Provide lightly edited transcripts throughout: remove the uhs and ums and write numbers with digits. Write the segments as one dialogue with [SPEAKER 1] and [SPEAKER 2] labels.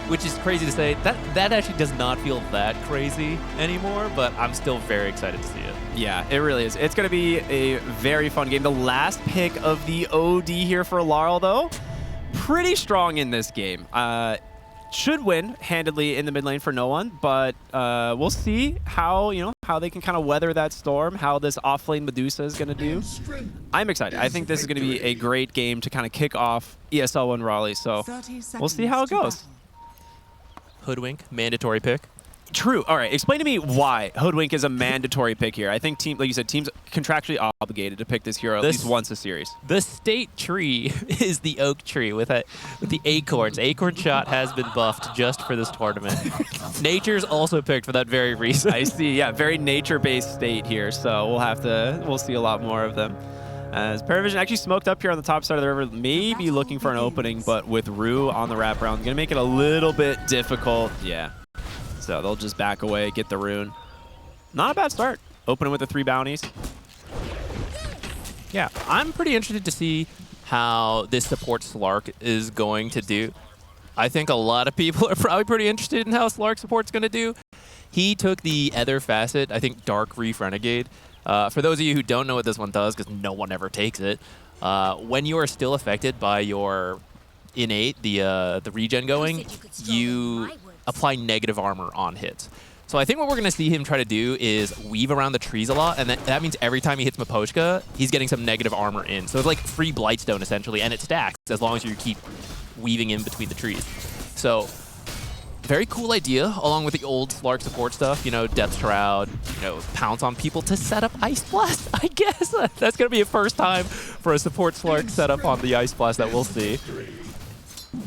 [SPEAKER 1] which is crazy to say. That actually does not feel that crazy anymore, but I'm still very excited to see it.
[SPEAKER 2] Yeah, it really is. It's going to be a very fun game. The last pick of the OD here for Laurel, though, pretty strong in this game. Should win handedly in the mid lane for no one, but we'll see how how they can kind of weather that storm, how this off-lane Medusa is going to do. I'm excited. I think this is going to be a great game to kind of kick off ESL One Raleigh, so we'll see how it goes.
[SPEAKER 1] Hoodwink, mandatory pick.
[SPEAKER 2] True. All right. Explain to me why Hoodwink is a mandatory pick here. I think like you said, teams contractually obligated to pick this hero at least once a series.
[SPEAKER 1] The state tree is the oak tree with the acorns. Acorn shot has been buffed just for this tournament. Nature's also picked for that very reason.
[SPEAKER 2] I see. Yeah, very nature-based state here. So we'll see a lot more of them. As Paravision actually smoked up here on the top side of the river, maybe looking for an opening, but with Rue on the wraparound, going to make it a little bit difficult. Yeah. So they'll just back away, get the rune. Not a bad start. Opening with the 3 bounties.
[SPEAKER 1] Yeah, I'm pretty interested to see how this support Slark is going to do. I think a lot of people are probably pretty interested in how Slark support's going to do. He took the other facet, I think Dark Reef Renegade. For those of you who don't know what this one does, because no one ever takes it, when you are still affected by your innate, the regen going, you apply negative armor on hits. So I think what we're going to see him try to do is weave around the trees a lot, and that means every time he hits Miposhka, he's getting some negative armor in. So it's like free Blightstone, essentially, and it stacks as long as you keep weaving in between the trees. So very cool idea, along with the old Slark support stuff, Death Shroud, pounce on people to set up Ice Blast, I guess. That's going to be a first time for a support Slark setup on the Ice Blast that we'll see.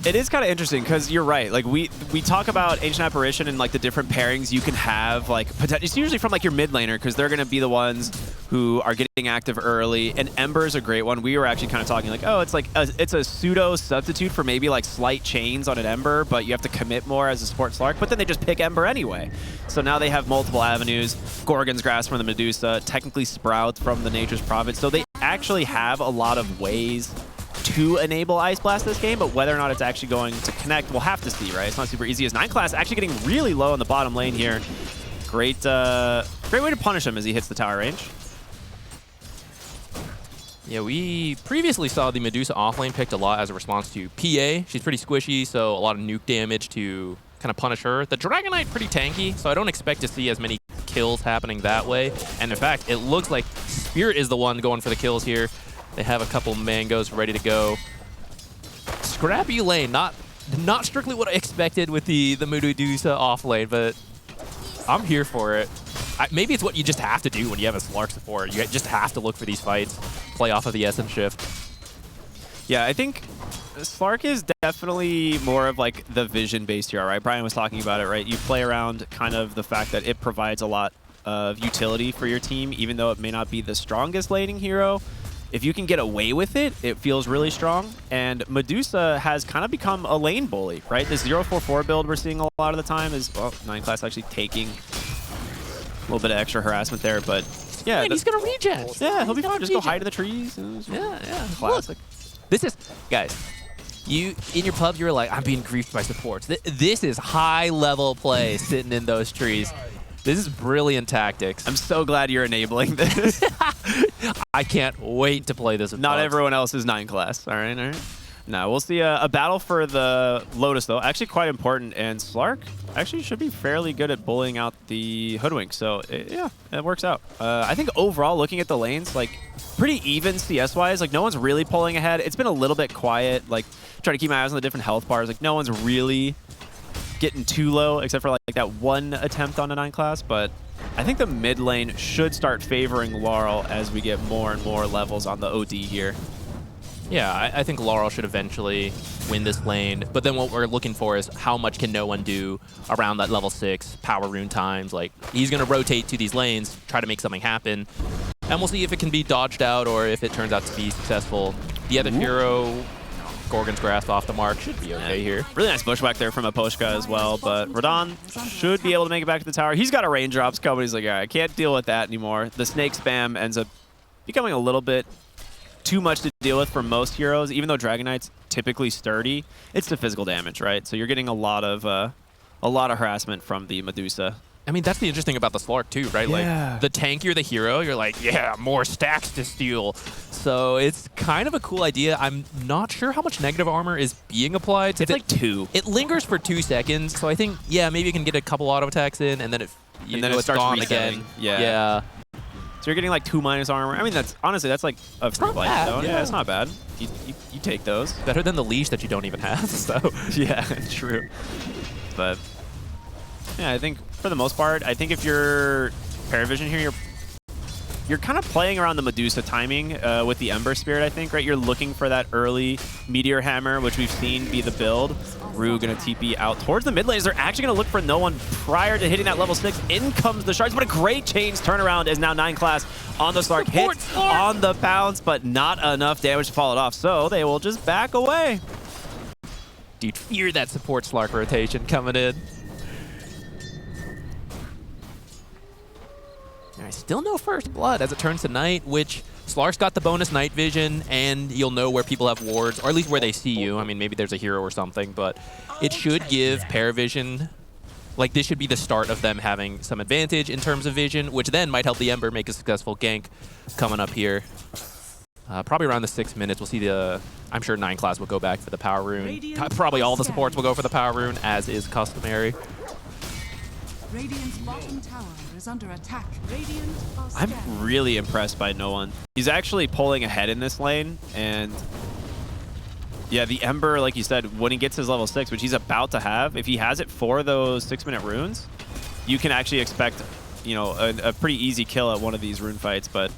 [SPEAKER 2] It is kind of interesting because you're right. Like we talk about Ancient Apparition and like the different pairings you can have. Like it's usually from like your mid laner because they're going to be the ones who are getting active early. And Ember is a great one. We were actually kind of talking like, oh, it's like it's a pseudo substitute for maybe like slight chains on an Ember, but you have to commit more as a support Slark. But then they just pick Ember anyway. So now they have multiple avenues. Gorgon's Grasp from the Medusa, technically Sprout from the Nature's Prophet. So they actually have a lot of ways to enable Ice Blast this game, but whether or not it's actually going to connect, we'll have to see, right? It's not super easy. As 9 class actually getting really low on the bottom lane here. Great way to punish him as he hits the tower range.
[SPEAKER 1] Yeah, we previously saw the Medusa offlane picked a lot as a response to PA. She's pretty squishy, so a lot of nuke damage to kind of punish her. The Dragon Knight pretty tanky, so I don't expect to see as many kills happening that way. And in fact, it looks like Spirit is the one going for the kills here. They have a couple mangoes ready to go. Scrappy lane, not strictly what I expected with the Medusa off lane, but I'm here for it. Maybe it's what you just have to do when you have a Slark support. You just have to look for these fights, play off of the Essence Shift.
[SPEAKER 2] Yeah, I think Slark is definitely more of like the vision-based hero, right? Brian was talking about it, right? You play around kind of the fact that it provides a lot of utility for your team, even though it may not be the strongest laning hero. If you can get away with it, it feels really strong. And Medusa has kind of become a lane bully, right? This 0-4-4 build we're seeing a lot of the time is, well, 9 class actually taking a little bit of extra harassment there, but yeah.
[SPEAKER 1] Man, he's going to regen.
[SPEAKER 2] Yeah, he'll be fine. Just go hide in the trees.
[SPEAKER 1] Yeah.
[SPEAKER 2] Classic.
[SPEAKER 1] Look, this is, guys, in your pub, you were like, I'm being griefed by supports. This is high-level play sitting in those trees. This is brilliant tactics.
[SPEAKER 2] I'm so glad you're enabling this.
[SPEAKER 1] I can't wait to play this with
[SPEAKER 2] Not
[SPEAKER 1] folks.
[SPEAKER 2] everyone else is 9 class. All right. No, we'll see a battle for the Lotus, though. Actually quite important, and Slark actually should be fairly good at bullying out the Hoodwink. So, yeah, it works out. I think overall, looking at the lanes, like, pretty even CS-wise. Like, no one's really pulling ahead. It's been a little bit quiet. Like, trying to keep my eyes on the different health bars. Like, no one's really getting too low, except for like that one attempt on a 9 class, but I think the mid lane should start favoring Laurel as we get more and more levels on the OD here.
[SPEAKER 1] Yeah, I think Laurel should eventually win this lane, but then what we're looking for is how much can no one do around that level 6 power rune times. Like, he's going to rotate to these lanes, try to make something happen, and we'll see if it can be dodged out or if it turns out to be successful. The other hero, Gorgon's Grasp off the mark, should be okay here.
[SPEAKER 2] Really nice bushwhack there from Miposhka as well, but Radon should be able to make it back to the tower. He's got a raindrops coming. He's like, all right, I can't deal with that anymore. The snake spam ends up becoming a little bit too much to deal with for most heroes. Even though Dragon Knight's typically sturdy, it's the physical damage, right? So you're getting a lot of harassment from the Medusa.
[SPEAKER 1] I mean, that's the interesting about the Slark too, right?
[SPEAKER 2] Yeah.
[SPEAKER 1] Like, the tankier the hero, you're like, yeah, more stacks to steal. So it's kind of a cool idea. I'm not sure how much negative armor is being applied.
[SPEAKER 2] It's like 2.
[SPEAKER 1] It lingers for 2 seconds, so I think, yeah, maybe you can get a couple auto attacks in, and then it's
[SPEAKER 2] starts
[SPEAKER 1] gone
[SPEAKER 2] resetting.
[SPEAKER 1] again.
[SPEAKER 2] Yeah. So you're getting like 2 minus armor. I mean, that's honestly, that's like a free life
[SPEAKER 1] bad,
[SPEAKER 2] zone.
[SPEAKER 1] yeah.
[SPEAKER 2] Yeah, it's not bad. You take those.
[SPEAKER 1] Better than the leash that you don't even have, so.
[SPEAKER 2] Yeah, true. But yeah, I think for the most part, I think if you're Paravision here, you're kind of playing around the Medusa timing with the Ember Spirit, I think, right? You're looking for that early Meteor Hammer, which we've seen be the build. Rue gonna TP out towards the mid lanes. They're actually gonna look for no one prior to hitting that level 6. In comes the shards, but a great chains turnaround as now 9 class on the Slark. Hits on the bounce, but not enough damage to follow it off, so they will just back away.
[SPEAKER 1] Dude, fear that support Slark rotation coming in. Alright, still no first blood as it turns to night, which Slark's got the bonus night vision, and you'll know where people have wards, or at least where they see you. I mean, maybe there's a hero or something, but it should give Paravision, like, this should be the start of them having some advantage in terms of vision, which then might help the Ember make a successful gank coming up here. Probably around the 6 minutes, we'll see I'm sure 9 class will go back for the power rune. Probably all the supports will go for the power rune, as is customary.
[SPEAKER 3] Radiant's bottom tower is under attack. Radiant are
[SPEAKER 2] I'm
[SPEAKER 3] scanned.
[SPEAKER 2] really impressed by no one. He's actually pulling ahead in this lane, and yeah, the Ember, like you said, when he gets his level 6, which he's about to have, if he has it for those 6-minute runes, you can actually expect, you know, a pretty easy kill at one of these rune fights. But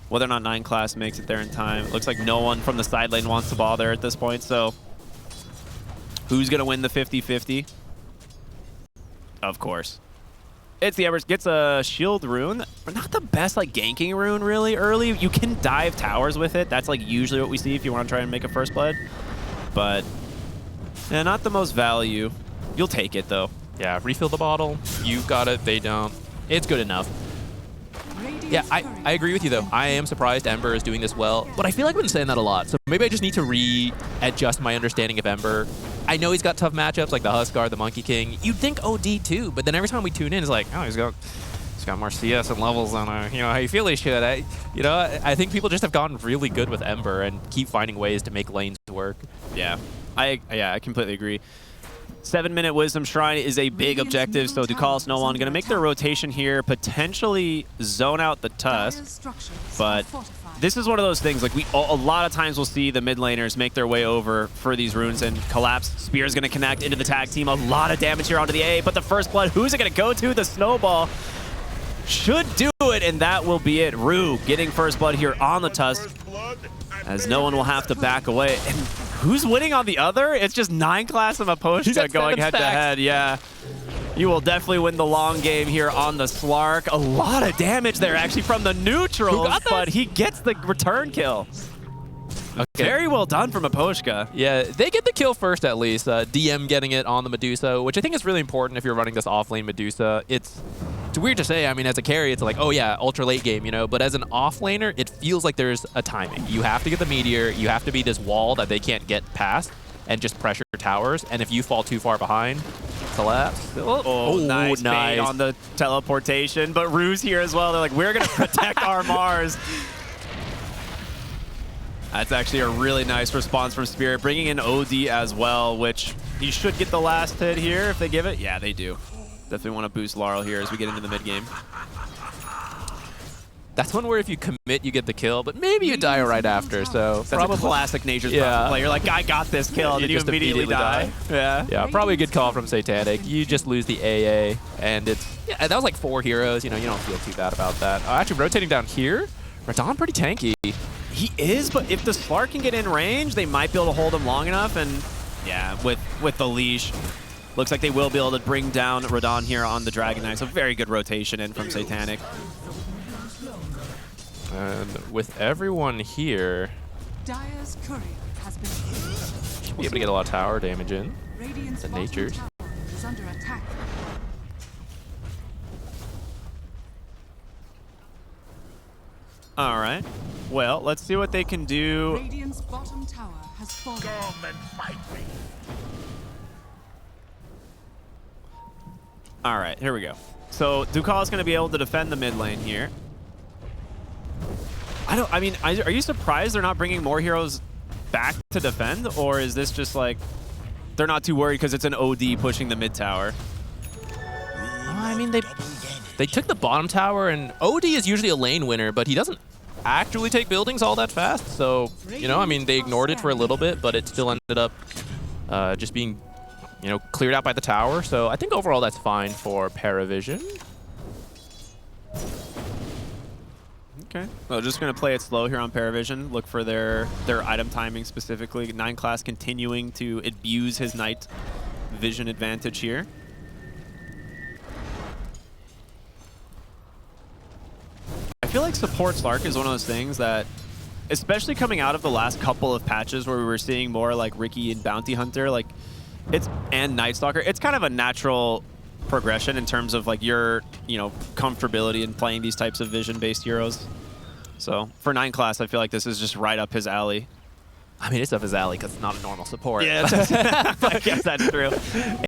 [SPEAKER 2] whether or not 9 class makes it there in time, it looks like no one from the side lane wants to bother at this point. So who's gonna win the 50-50? Of course. It's the Embers. Gets a shield rune. But not the best like ganking rune really early. You can dive towers with it. That's like usually what we see if you want to try and make a first blood. But yeah, not the most value. You'll take it though.
[SPEAKER 1] Yeah, refill the bottle. You got it, they don't. It's good enough. Yeah, I agree with you though. I am surprised Ember is doing this well, but I feel like I've been saying that a lot. So maybe I just need to readjust my understanding of Ember. I know he's got tough matchups like the Huskar, the Monkey King. You'd think OD too, but then every time we tune in, it's like, oh, he's got more CS and levels than how you feel he should. I think people just have gotten really good with Ember and keep finding ways to make lanes work.
[SPEAKER 2] Yeah, I completely agree. 7-minute Wisdom Shrine is a big objective, so Ducalis no one going to make their rotation here, potentially zone out the Tusk, but this is one of those things, like a lot of times we'll see the mid laners make their way over for these runes and collapse. Spear's going to connect into the tag team, a lot of damage here onto the A, but the first blood, who's it going to go to? The Snowball should do it, and that will be it. Rue getting first blood here on the Tusk, as no one will have to back away. And who's winning on the other? It's just 9 class and Maposhka going head-to-head. Yeah. You will definitely win the long game here on the Slark. A lot of damage there, actually, from the neutral, but he gets the return kill. Okay. Very well done from Maposhka.
[SPEAKER 1] Yeah, they get the kill first at least. DM getting it on the Medusa, which I think is really important if you're running this off-lane Medusa. It's weird to say. I mean, as a carry, it's like, oh yeah, ultra late game, but as an off-laner, it feels like there's a timing. You have to get the Meteor, you have to be this wall that they can't get past, and just pressure towers, and if you fall too far behind, collapse.
[SPEAKER 2] Oh, nice bait on the teleportation, but Rue's here as well. They're like, we're going to protect our Mars. That's actually a really nice response from Spirit, bringing in OD as well, which he should get the last hit here if they give it. Yeah, they do. Definitely want to boost Laurel here as we get into the mid-game.
[SPEAKER 1] That's one where if you commit, you get the kill, but maybe you die right after, so...
[SPEAKER 2] That's probably a classic Nature's play. You're like, I got this kill, and then you immediately die.
[SPEAKER 1] Yeah, probably a good call from Satanic. You just lose the AA, and it's... Yeah, that was like 4 heroes, you don't feel too bad about that. Actually, rotating down here, Radon pretty tanky.
[SPEAKER 2] He is, but if the Slark can get in range, they might be able to hold him long enough, and yeah, with the leash, looks like they will be able to bring down Radon here on the Dragon Knight, so very good rotation in from Satanic.
[SPEAKER 1] And with everyone here,
[SPEAKER 3] Dire's courier has been
[SPEAKER 1] should be able to get a lot of tower damage in.
[SPEAKER 3] Radiant's
[SPEAKER 1] The
[SPEAKER 3] bottom
[SPEAKER 1] natures.
[SPEAKER 3] tower is under attack.
[SPEAKER 2] All right. Well, let's see what they can do.
[SPEAKER 3] Radiant's bottom tower has fallen.
[SPEAKER 4] Come and fight me.
[SPEAKER 2] All right, here we go. So Ducal is going to be able to defend the mid lane here. I mean, are you surprised they're not bringing more heroes back to defend? Or is this just like, they're not too worried because it's an OD pushing the mid tower?
[SPEAKER 1] I mean, they took the bottom tower, and OD is usually a lane winner, but he doesn't actually take buildings all that fast. So, you know, I mean, they ignored it for a little bit, but it still ended up just being, you know, cleared out by the tower. So I think overall that's fine for Paravision.
[SPEAKER 2] Okay. Well, just going to play it slow here on Paravision. Look for their item timing specifically. 9 class continuing to abuse his night vision advantage here. I feel like support Slark is one of those things that, especially coming out of the last couple of patches where we were seeing more like Riki and Bounty Hunter, like and Night Stalker, it's kind of a natural progression in terms of like your, you know, comfortability in playing these types of vision-based heroes. So for 9 class, I feel like this is just right up his alley.
[SPEAKER 1] I mean, it's up his alley because it's not a normal support.
[SPEAKER 2] Yeah, I guess that's true.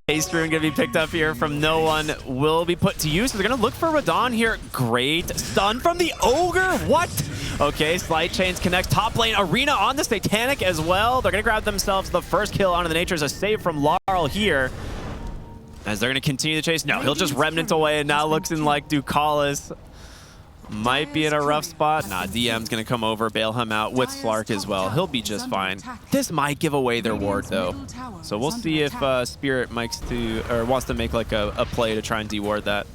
[SPEAKER 2] Ace Rune going to be picked up here from no one. Will be put to use. So they're going to look for Radon here. Great stun from the Ogre. What? Okay, Slide Chains connects top lane. Arena on the Satanic as well. They're going to grab themselves the first kill onto the Natures. A save from Laurel here. As they're going to continue the chase. No, he'll just Remnant away, and now looks in like Ducalis might be in a rough spot. Nah, DM's going to come over, bail him out with Slark as well. He'll be just fine. This might give away their ward, though. So we'll see if Spirit wants to make like a play to try and deward that.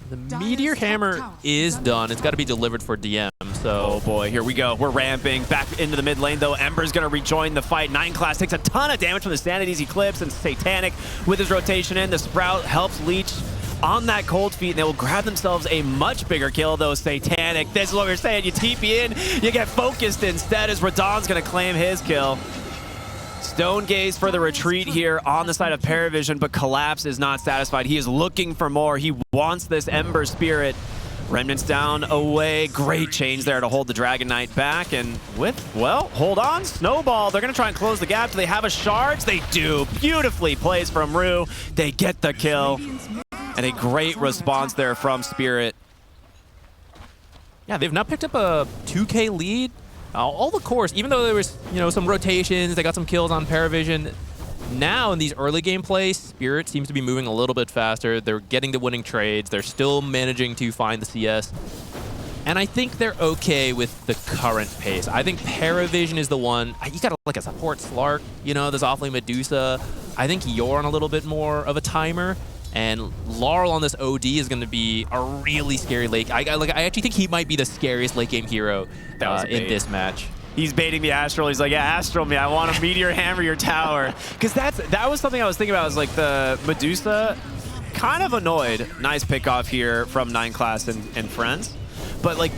[SPEAKER 1] The Meteor Hammer is done. It's got to be delivered for DM. So,
[SPEAKER 2] oh boy, here we go. We're ramping back into the mid lane, though. Ember's going to rejoin the fight. 9 class takes a ton of damage from the Sanity's Eclipse, and Satanic with his rotation in. The Sprout helps Leech on that cold feet, and they will grab themselves a much bigger kill, though. Satanic, this is what we're saying. You TP in, you get focused instead, as Radon's going to claim his kill. Stone Gaze for the retreat here on the side of Paravision, but Collapse is not satisfied. He is looking for more. He wants this Ember Spirit. Remnants down, away. Great change there to hold the Dragon Knight back. And with, well, hold on. Snowball. They're going to try and close the gap. Do they have a shards? They do. Beautifully plays from Rue. They get the kill. And a great response there from Spirit.
[SPEAKER 1] yeah, they've now picked up a 2K lead. All the cores, even though there was, you know, some rotations, they got some kills on Paravision. Now in these early game plays, Spirit seems to be moving a little bit faster. They're getting the winning trades. They're still managing to find the CS. And I think they're okay with the current pace. I think Paravision is the one. You got like a support Slark, you know, this offlane Medusa. I think you're on a little bit more of a timer. And Laurel on this OD is going to be a really scary late. I actually think he might be the scariest late game hero in this match.
[SPEAKER 2] He's baiting the Astral. He's like, yeah, Astral me. I want to Meteor Hammer your tower. Because that was something I was thinking about. Was like the Medusa, kind of annoyed. Nice pick off here from 9 class and friends. But like,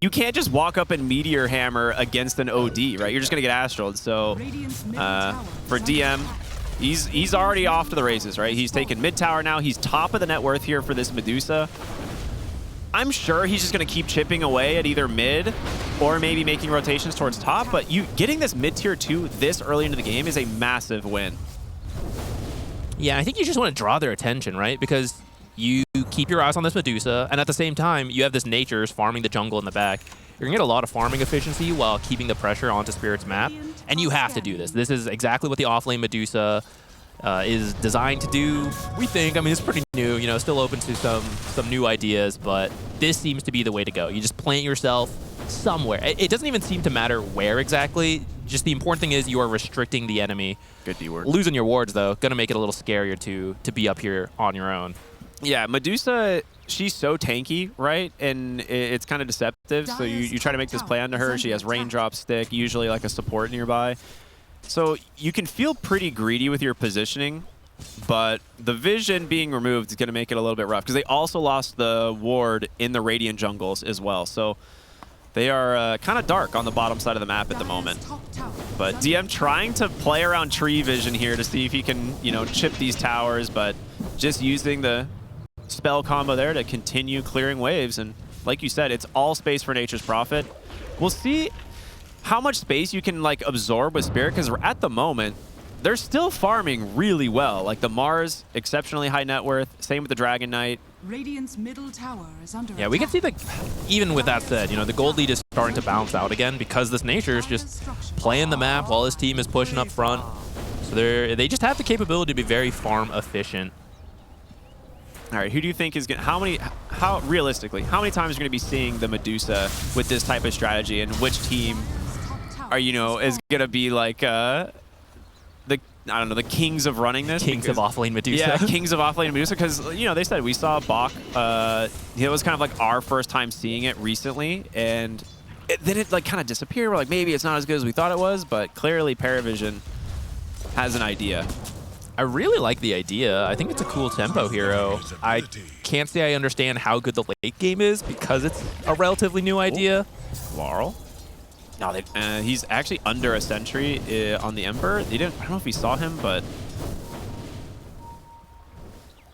[SPEAKER 2] you can't just walk up and Meteor Hammer against an OD, right? You're just going to get Astral. So for DM, he's already off to the races, right? He's taken mid tower now. He's top of the net worth here for this Medusa. I'm sure he's just going to keep chipping away at either mid or maybe making rotations towards top, but getting this mid tier 2 this early into the game is a massive win.
[SPEAKER 1] Yeah, I think you just want to draw their attention, right? Because you keep your eyes on this Medusa, and at the same time, you have this Nature's farming the jungle in the back. You're going to get a lot of farming efficiency while keeping the pressure onto Spirit's map, and you have to do this. This is exactly what the offlane Medusa is designed to do, we think. I mean, it's pretty new, you know, still open to some new ideas, but this seems to be the way to go. You just plant yourself somewhere. It doesn't even seem to matter where exactly. Just the important thing is you are restricting the enemy.
[SPEAKER 2] Good D-word.
[SPEAKER 1] Losing your wards, though, going to make it a little scarier to be up here on your own.
[SPEAKER 2] Yeah, Medusa, she's so tanky, right? And it's kind of deceptive. So you try to make this play onto her. She has raindrop stick, usually like a support nearby. So you can feel pretty greedy with your positioning, but the vision being removed is going to make it a little bit rough because they also lost the ward in the Radiant jungles as well. So they are kind of dark on the bottom side of the map at the moment. But DM trying to play around tree vision here to see if he can, you know, chip these towers, but just using the spell combo there to continue clearing waves. And like you said, it's all space for Nature's Prophet. We'll see how much space you can like absorb with Spirit, because at the moment, they're still farming really well. Like the Mars, exceptionally high net worth. Same with the Dragon Knight.
[SPEAKER 3] Radiant's middle tower is under
[SPEAKER 1] Yeah, we can see that even with that said, you know, the gold lead is starting to balance out again because this Nature is just playing the map while his team is pushing up front. So they just have the capability to be very farm efficient.
[SPEAKER 2] All right, who do you think is going to, how realistically, how many times are you going to be seeing the Medusa with this type of strategy, and which team are, you know, is going to be like, I don't know, the kings of running this?
[SPEAKER 1] Kings of offlane Medusa.
[SPEAKER 2] Yeah, kings of offlane Medusa, because, you know, they said we saw Bach, it was kind of like our first time seeing it recently, and then it like kind of disappeared. We're like, maybe it's not as good as we thought it was, but clearly Paravision has an idea.
[SPEAKER 1] I really like the idea. I think it's a cool tempo hero. I can't say I understand how good the late game is because it's a relatively new idea.
[SPEAKER 2] Laurel? No, he's actually under a sentry on the Emperor. I don't know if he saw him, but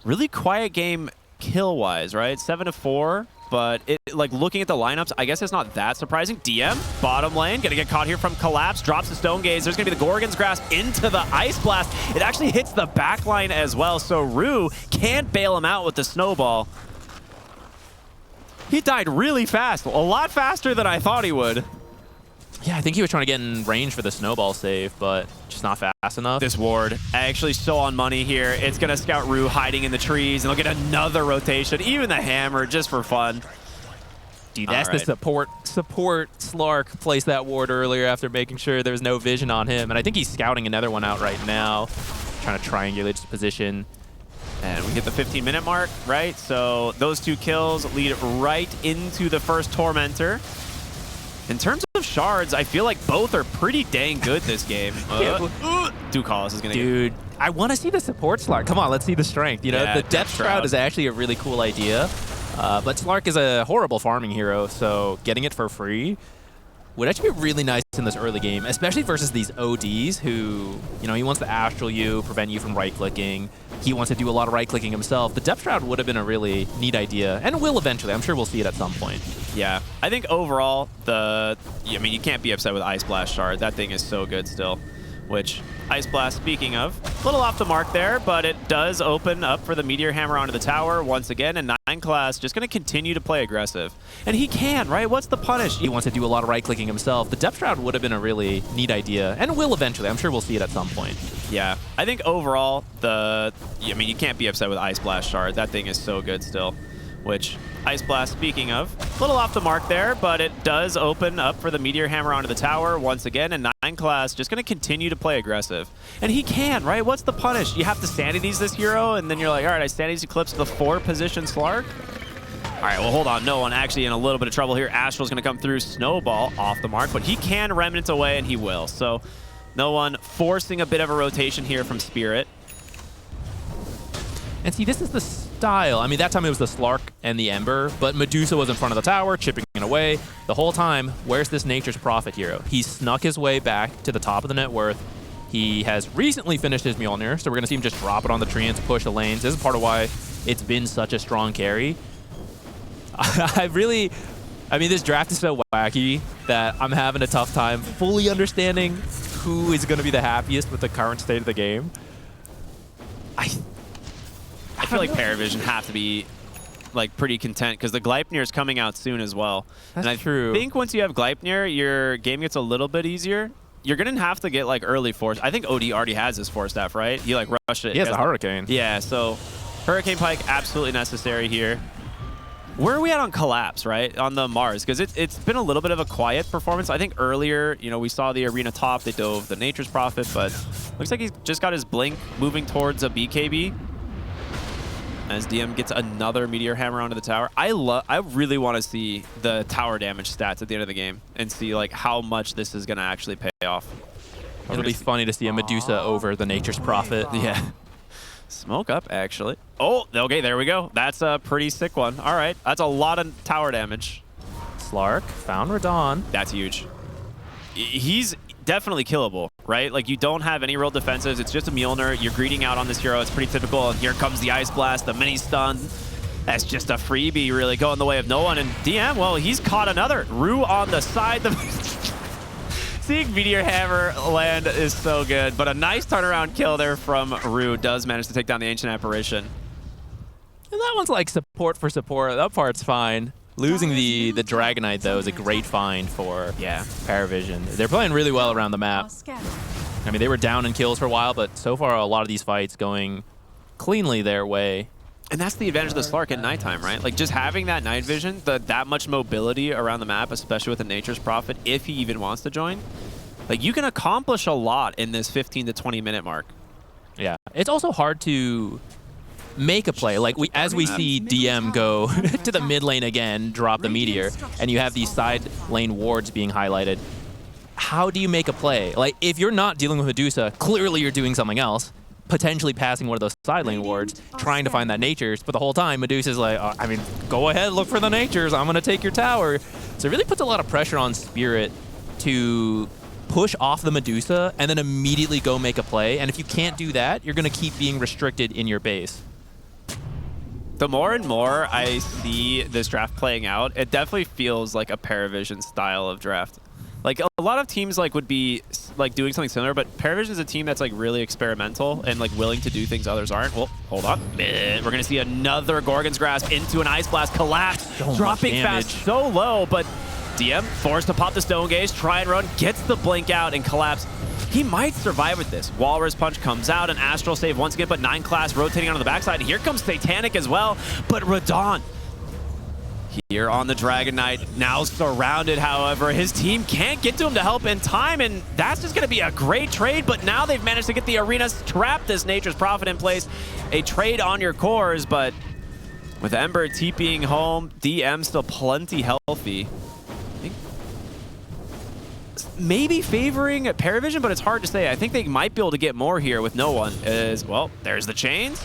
[SPEAKER 2] really quiet game kill-wise, right? 7-4, but like looking at the lineups, I guess it's not that surprising. DM, bottom lane, gonna get caught here from Collapse, drops the Stone Gaze. There's gonna be the Gorgon's Grasp into the Ice Blast. It actually hits the back line as well, so Rue can't bail him out with the Snowball. He died really fast, a lot faster than I thought he would.
[SPEAKER 1] Yeah, I think he was trying to get in range for the snowball save, but just not fast enough.
[SPEAKER 2] This ward actually so on money here. It's going to scout Rue hiding in the trees, and they'll get another rotation. Even the hammer, just for fun.
[SPEAKER 1] Dude, that's the support. Slark placed that ward earlier after making sure there was no vision on him. And I think he's scouting another one out right now, trying to triangulate his position.
[SPEAKER 2] And we hit the 15-minute mark, right? So those two kills lead right into the first Tormentor. In terms of shards, I feel like both are pretty dang good this game. Ducalis is going to
[SPEAKER 1] Dude, I want to see the support Slark. Come on, let's see the strength. You know,
[SPEAKER 2] Yeah,
[SPEAKER 1] the Depth Shroud is actually a really cool idea. But Slark is a horrible farming hero, so getting it for free would actually be really nice in this early game, especially versus these ODs who, you know, he wants to astral you, prevent you from right-clicking. He wants to do a lot of right-clicking himself. The Depth Shroud would have been a really neat idea, and will eventually. I'm sure we'll see it at some point.
[SPEAKER 2] Yeah, I think overall, I mean, you can't be upset with Ice Blast Shard. That thing is so good still. Which, Ice Blast, speaking of, a little off the mark there, but it does open up for the Meteor Hammer onto the tower once again, and 9 class just going to continue to play aggressive. And he can, right? What's the punish?
[SPEAKER 1] He wants to do a lot of right-clicking himself. The Depth Shroud would have been a really neat idea, and will eventually. I'm sure we'll see it at some point.
[SPEAKER 2] Yeah, I think overall, I mean, you can't be upset with Ice Blast Shard. That thing is so good still. Which, Ice Blast, speaking of, a little off the mark there, but it does open up for the Meteor Hammer onto the tower once again, and 9 class just going to continue to play aggressive. And he can, right? What's the punish? You have to Sanities this hero, and then you're like, all right, I Sanities Eclipse the 4-position Slark. All right, well, hold on. No one actually in a little bit of trouble here. Astral's going to come through. Snowball off the mark, but he can Remnant away, and he will. So no one forcing a bit of a rotation here from Spirit.
[SPEAKER 1] And see, this is the style. I mean, that time it was the Slark and the Ember, but Medusa was in front of the tower, chipping it away. The whole time, where's this Nature's Prophet hero? He snuck his way back to the top of the net worth. He has recently finished his Mjolnir, so we're going to see him just drop it on the treants, push the lanes. This is part of why it's been such a strong carry. I mean, this draft is so wacky that I'm having a tough time fully understanding who is going to be the happiest with the current state of the game.
[SPEAKER 2] I feel like Paravision have to be like pretty content because the Gleipnir is coming out soon as well.
[SPEAKER 1] That's true.
[SPEAKER 2] I think once you have Gleipnir, your game gets a little bit easier. You're going to have to get like early force. I think OD already has his force staff, right? He like rushed it.
[SPEAKER 1] He has a Hurricane.
[SPEAKER 2] Yeah, so Hurricane Pike absolutely necessary here. Where are we at on Collapse, right? On the Mars? Because it's been a little bit of a quiet performance. I think earlier, you know, we saw the arena top. They dove the Nature's Prophet, but looks like he's just got his Blink moving towards a BKB. As DM gets another Meteor Hammer onto the tower. I really want to see the tower damage stats at the end of the game and see like how much this is going to actually pay off.
[SPEAKER 1] It'll be funny to see a Medusa over the Nature's Prophet.
[SPEAKER 2] Yeah. Smoke up, actually. Oh, okay, there we go. That's a pretty sick one. All right, that's a lot of tower damage.
[SPEAKER 1] Slark found Radon.
[SPEAKER 2] That's huge. He's definitely killable, right? Like, you don't have any real defensives. It's just a Mjolnir. You're greeting out on this hero. It's pretty typical. And here comes the Ice Blast, the mini stun. That's just a freebie really going the way of no one. And DM, well, he's caught another. Rue on the side. Seeing Meteor Hammer land is so good, but a nice turnaround kill there from Rue does manage to take down the Ancient Apparition.
[SPEAKER 1] And that one's like support for support. That part's fine. Losing the Dragonite, though, is a great find for Paravision. They're playing really well around the map. I mean, they were down in kills for a while, but so far a lot of these fights going cleanly their way.
[SPEAKER 2] And that's the advantage of the Slark at nighttime, right? Like, just having that night vision, that much mobility around the map, especially with the Nature's Prophet, if he even wants to join, like, you can accomplish a lot in this 15 to 20 minute mark.
[SPEAKER 1] Yeah. It's also hard to make a play. Like, as we see DM go to the mid lane again, drop the Meteor, and you have these side lane wards being highlighted. How do you make a play? Like, if you're not dealing with Medusa, clearly you're doing something else. Potentially passing one of those side lane wards, trying to find that Nature's, but the whole time Medusa's like, I mean, go ahead, look for the Nature's, I'm gonna take your tower. So it really puts a lot of pressure on Spirit to push off the Medusa and then immediately go make a play. And if you can't do that, you're gonna keep being restricted in your base.
[SPEAKER 2] The more and more I see this draft playing out, it definitely feels like a Paravision style of draft. Like, a lot of teams like would be like doing something similar, but Paravision is a team that's like really experimental and like willing to do things others aren't. Well, hold on. We're gonna see another Gorgon's Grasp into an Ice Blast collapse, dropping fast so low, but DM forced to pop the Stone Gaze, try and run, gets the blink out and collapse. He might survive with this. Walrus Punch comes out, an Astral Save once again, but 9 class rotating onto the backside. Here comes Satanic as well, but Radon here on the Dragon Knight, now surrounded, however. His team can't get to him to help in time, and that's just going to be a great trade, but now they've managed to get the arenas, trap this Nature's Prophet in place. A trade on your cores, but with Ember TPing home, DM still plenty healthy. I think maybe favoring Paravision, but it's hard to say. I think they might be able to get more here with no one. As well, there's the chains.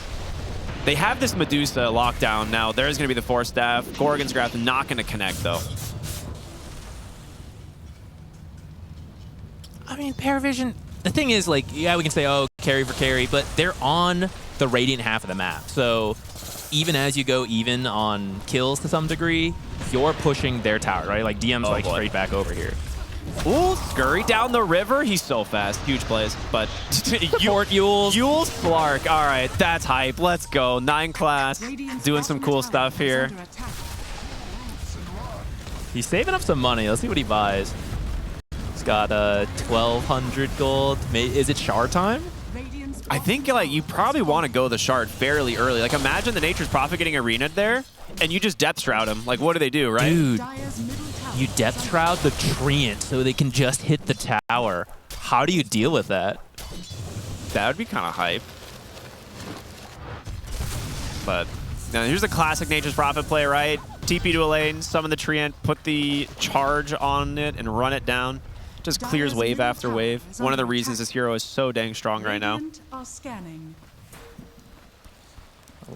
[SPEAKER 2] They have this Medusa lockdown now. There's going to be the Force Staff. Gorgon's Grasp not going to connect, though.
[SPEAKER 1] I mean, Paravision, the thing is, like, yeah, we can say, oh, carry for carry, but they're on the Radiant half of the map. So even as you go even on kills to some degree, you're pushing their tower, right? Like, DM's like straight back over here.
[SPEAKER 2] Ooh, scurry down the river. He's so fast. Huge plays. But
[SPEAKER 1] Yules.
[SPEAKER 2] Slark. All right, that's hype. Let's go. 9 class. Doing some cool stuff here.
[SPEAKER 1] He's saving up some money. Let's see what he buys. He's got 1,200 gold. Is it shard time?
[SPEAKER 2] I think like you probably want to go the shard fairly early. Like, imagine the Nature's Prophet getting arena'd there, and you just Depth Shroud him. Like, what do, right?
[SPEAKER 1] Dude. You Depth Shroud the Treant so they can just hit the tower. How do you deal with that?
[SPEAKER 2] That would be kind of hype. But now here's a classic Nature's Prophet play, right? TP to a lane, summon the Treant, put the charge on it, and run it down. Just clears wave after wave. One of the reasons this hero is so dang strong right now.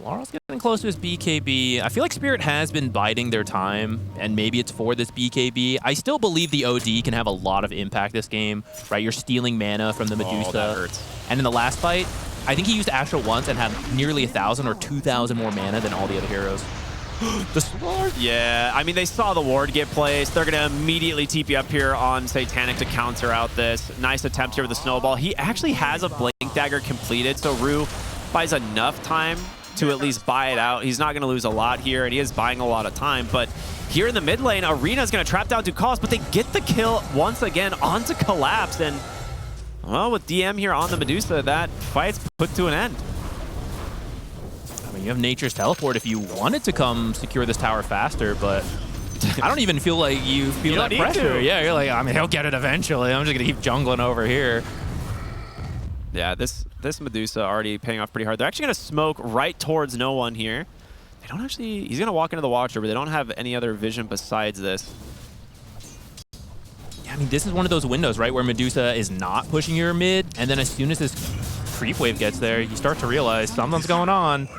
[SPEAKER 1] Laurel's getting close to his BKB. I feel like Spirit has been biding their time, and maybe it's for this BKB. I still believe the OD can have a lot of impact this game, right? You're stealing mana from the Medusa.
[SPEAKER 2] Oh, that hurts.
[SPEAKER 1] And in the last fight, I think he used Astral once and had nearly 1,000 or 2,000 more mana than all the other heroes. The Slark? Yeah,
[SPEAKER 2] I mean, they saw the ward get placed. They're going to immediately TP up here on Satanic to counter out this. Nice attempt here with the Snowball. He actually has a Blink Dagger completed, so Rue buys enough time to at least buy it out. He's not going to lose a lot here, and he is buying a lot of time. But here in the mid lane, Arena's going to trap down Ducasse, but they get the kill once again onto Collapse. And, well, with DM here on the Medusa, that fight's put to an end.
[SPEAKER 1] I mean, you have Nature's Teleport if you wanted to come secure this tower faster, but I don't even feel like you feel that pressure. Yeah, you're like, I mean, he'll get it eventually. I'm just going to keep jungling over here.
[SPEAKER 2] Yeah, this Medusa already paying off pretty hard. They're actually going to smoke right towards no one here. They don't actually... He's going to walk into the Watcher, but they don't have any other vision besides this.
[SPEAKER 1] Yeah, I mean, this is one of those windows, right, where Medusa is not pushing your mid, and then as soon as this creep wave gets there, you start to realize something's going on.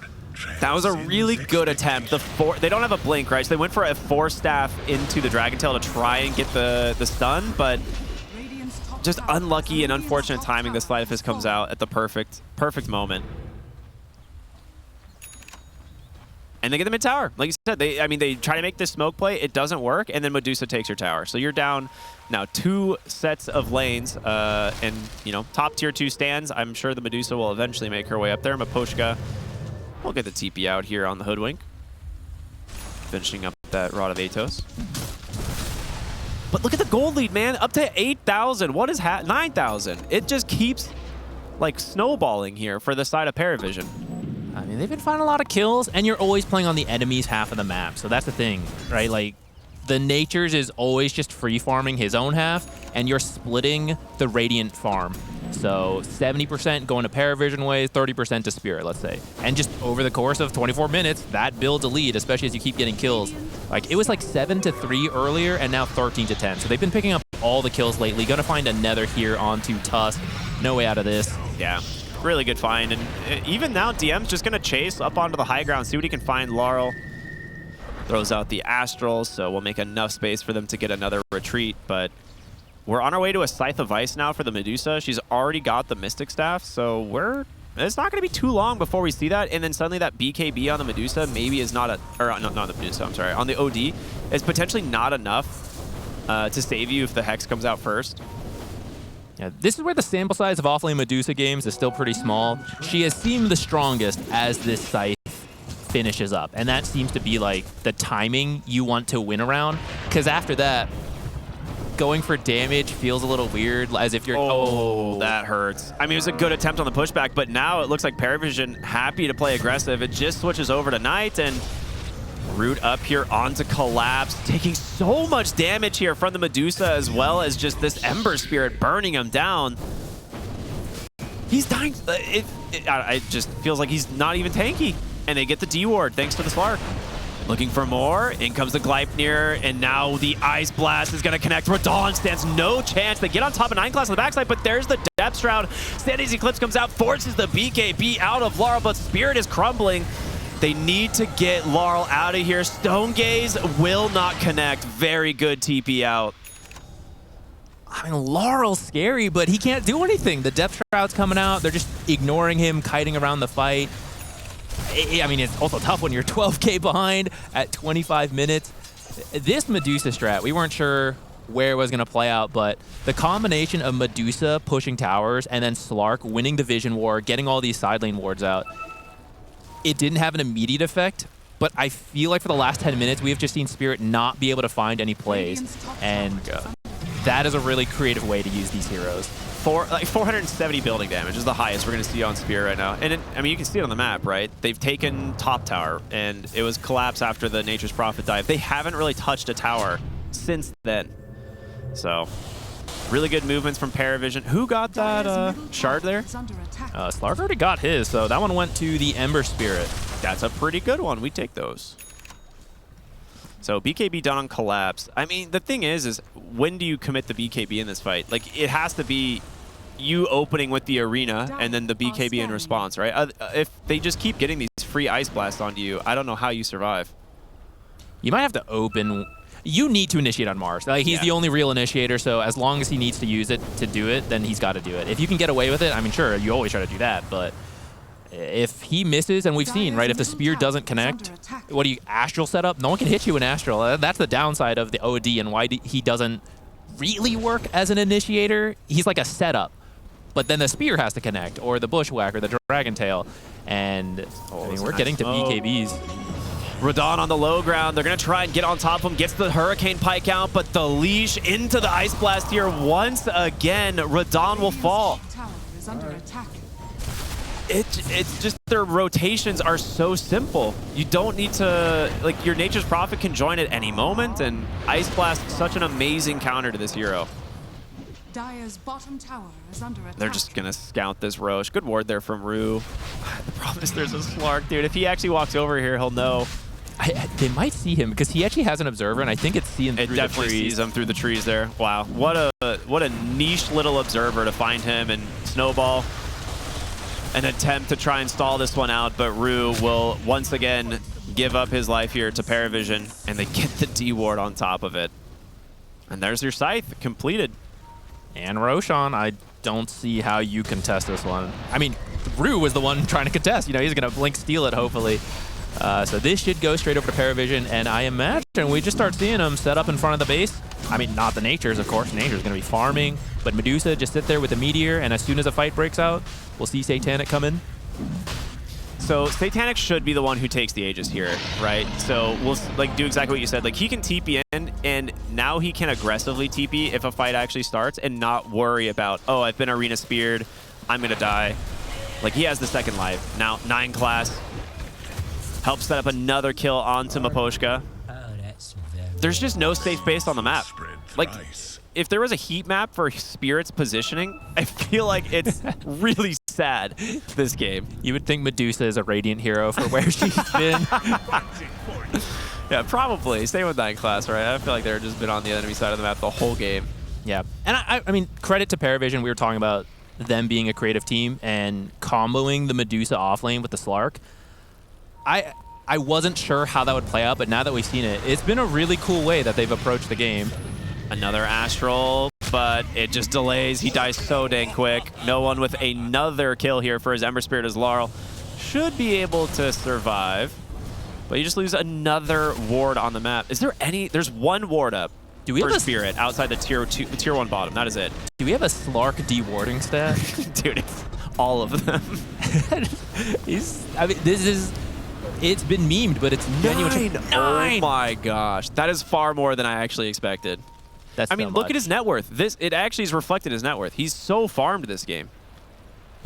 [SPEAKER 2] That was a really good attempt. They don't have a blink, right? So they went for a Force Staff into the Dragon Tail to try and get the stun, but just unlucky and unfortunate timing. The Slide of Fist comes out at the perfect moment. And they get the mid tower. Like you said, they try to make this smoke play. It doesn't work, and then Medusa takes your tower. So you're down now 2 sets of lanes, and top tier 2 stands. I'm sure the Medusa will eventually make her way up there. Maposhka will get the TP out here on the Hoodwink, finishing up that Rod of Atos. But look at the gold lead, man. Up to 8,000. What is 9,000? It just keeps like snowballing here for the side of Paravision.
[SPEAKER 1] I mean, they've been finding a lot of kills, and you're always playing on the enemy's half of the map. So that's the thing, right? Like, the Natures is always just free farming his own half, and you're splitting the Radiant farm. So 70% going to Paravision ways, 30% to Spirit, let's say. And just over the course of 24 minutes, that builds a lead, especially as you keep getting kills. Like, it was like 7-3 earlier, and now 13-10. So they've been picking up all the kills lately. Gonna find another here onto Tusk. No way out of this.
[SPEAKER 2] Yeah. Really good find, and even now DM's just gonna chase up onto the high ground, see what he can find. Laurel throws out the Astral, so we'll make enough space for them to get another retreat, but we're on our way to a Scythe of Ice now for the Medusa. She's already got the Mystic Staff, so it's not gonna be too long before we see that, and then suddenly that BKB on the Medusa maybe is not the Medusa, I'm sorry, on the OD is potentially not enough to save you if the Hex comes out first.
[SPEAKER 1] Yeah, this is where the sample size of offlane Medusa games is still pretty small. She has seemed the strongest as this Scythe finishes up, and that seems to be like the timing you want to win around, because after that, going for damage feels a little weird, as if you're...
[SPEAKER 2] Oh, that hurts. I mean, it was a good attempt on the pushback, but now it looks like Paravision happy to play aggressive. It just switches over to Knight, and Root up here onto Collapse, taking so much damage here from the Medusa, as well as just this Ember Spirit burning him down. He's dying. It just feels like he's not even tanky. And they get the D-Ward thanks to the Slark. Looking for more. In comes the Gleipnir, and now the Ice Blast is going to connect. Radon stands no chance. They get on top of 9 class on the backside, but there's the Depth Shroud. Sandy's Eclipse comes out, forces the BKB out of Laurel, but Spirit is crumbling. They need to get Laurel out of here. Stone Gaze will not connect. Very good TP out.
[SPEAKER 1] I mean, Laurel's scary, but he can't do anything. The Depth Shroud's coming out. They're just ignoring him, kiting around the fight. I mean, it's also tough when you're 12K behind at 25 minutes. This Medusa strat, we weren't sure where it was going to play out, but the combination of Medusa pushing towers and then Slark winning the Vision War, getting all these side lane wards out, it didn't have an immediate effect, but I feel like for the last 10 minutes, we have just seen Spirit not be able to find any plays, and that is a really creative way to use these heroes.
[SPEAKER 2] 470 building damage is the highest we're going to see on Spirit right now. And I mean, you can see it on the map, right? They've taken top tower, and it was Collapse after the Nature's Prophet dive. They haven't really touched a tower since then. So, really good movements from Paravision. Who got that shard there?
[SPEAKER 1] Slark already got his, so that one went to the Ember Spirit.
[SPEAKER 2] That's a pretty good one. We take those. So BKB done on Collapse. I mean, the thing is when do you commit the BKB in this fight? Like, it has to be you opening with the arena and then the BKB in response, right? If they just keep getting these free Ice Blasts onto you, I don't know how you survive.
[SPEAKER 1] You might have to open... You need to initiate on Mars. Like, he's the only real initiator, so as long as he needs to use it to do it, then he's got to do it. If you can get away with it, I mean, sure, you always try to do that, but if he misses, and we've seen, right, if the spear doesn't connect, what do you, Astral setup? No one can hit you in Astral. That's the downside of the OD and why he doesn't really work as an initiator. He's like a setup, but then the spear has to connect, or the Bushwhack, or the Dragon Tail, and I mean, we're getting to BKBs.
[SPEAKER 2] Radon on the low ground. They're going to try and get on top of him. Gets the Hurricane Pike out, but the leash into the Ice Blast here once again. Radon will fall. It's just their rotations are so simple. You don't need to, like, your Nature's Prophet can join at any moment, and Ice Blast is such an amazing counter to this hero.
[SPEAKER 3] Dire's bottom tower is under attack.
[SPEAKER 2] They're just going to scout this Roche. Good ward there from Rue. The problem is there's a Slark, dude. If he actually walks over here, he'll know.
[SPEAKER 1] They might see him because he actually has an observer, and I think it's seeing through the trees.
[SPEAKER 2] It definitely sees him through the trees there. Wow, what a niche little observer to find him and snowball an attempt to try and stall this one out, but Rue will once again give up his life here to Paravision, and they get the D-Ward on top of it. And there's your Scythe completed.
[SPEAKER 1] And Roshan, I don't see how you contest this one. I mean, Rue was the one trying to contest. You know, he's going to blink steal it, hopefully. So this should go straight over to Paravision, and I imagine we just start seeing them set up in front of the base. I mean, not the Natures, of course. Nature's going to be farming, but Medusa just sit there with the Meteor, and as soon as a fight breaks out, we'll see Satanic come in.
[SPEAKER 2] So Satanic should be the one who takes the Aegis here, right? So we'll like do exactly what you said. Like he can TP in, and now he can aggressively TP if a fight actually starts and not worry about, oh, I've been arena speared, I'm gonna die. Like he has the second life. Now 9 class helps set up another kill onto Miposhka. There's just no safe base on the map. Like, if there was a heat map for Spirit's positioning, I feel like it's really sad, this game.
[SPEAKER 1] You would think Medusa is a Radiant hero for where she's been.
[SPEAKER 2] Yeah, probably. Same with 9 class, right? I feel like they've just been on the enemy side of the map the whole game.
[SPEAKER 1] Yeah, and I mean, credit to Paravision. We were talking about them being a creative team and comboing the Medusa off lane with the Slark. I wasn't sure how that would play out, but now that we've seen it, it's been a really cool way that they've approached the game.
[SPEAKER 2] Another Astral, but it just delays. He dies so dang quick. No one with another kill here for his Ember Spirit as Laurel should be able to survive. But you just lose another ward on the map. Is there any? There's one ward up for Spirit outside the tier 1 bottom. That is it.
[SPEAKER 1] Do we have a Slark dewarding stat?
[SPEAKER 2] Dude, it's all of them.
[SPEAKER 1] I mean, this is... It's been memed, but it's genuinely
[SPEAKER 2] 9. Oh my gosh. That is far more than I actually expected.
[SPEAKER 1] That's
[SPEAKER 2] I mean, look at his net worth. It actually is reflected in his net worth. He's so farmed this game.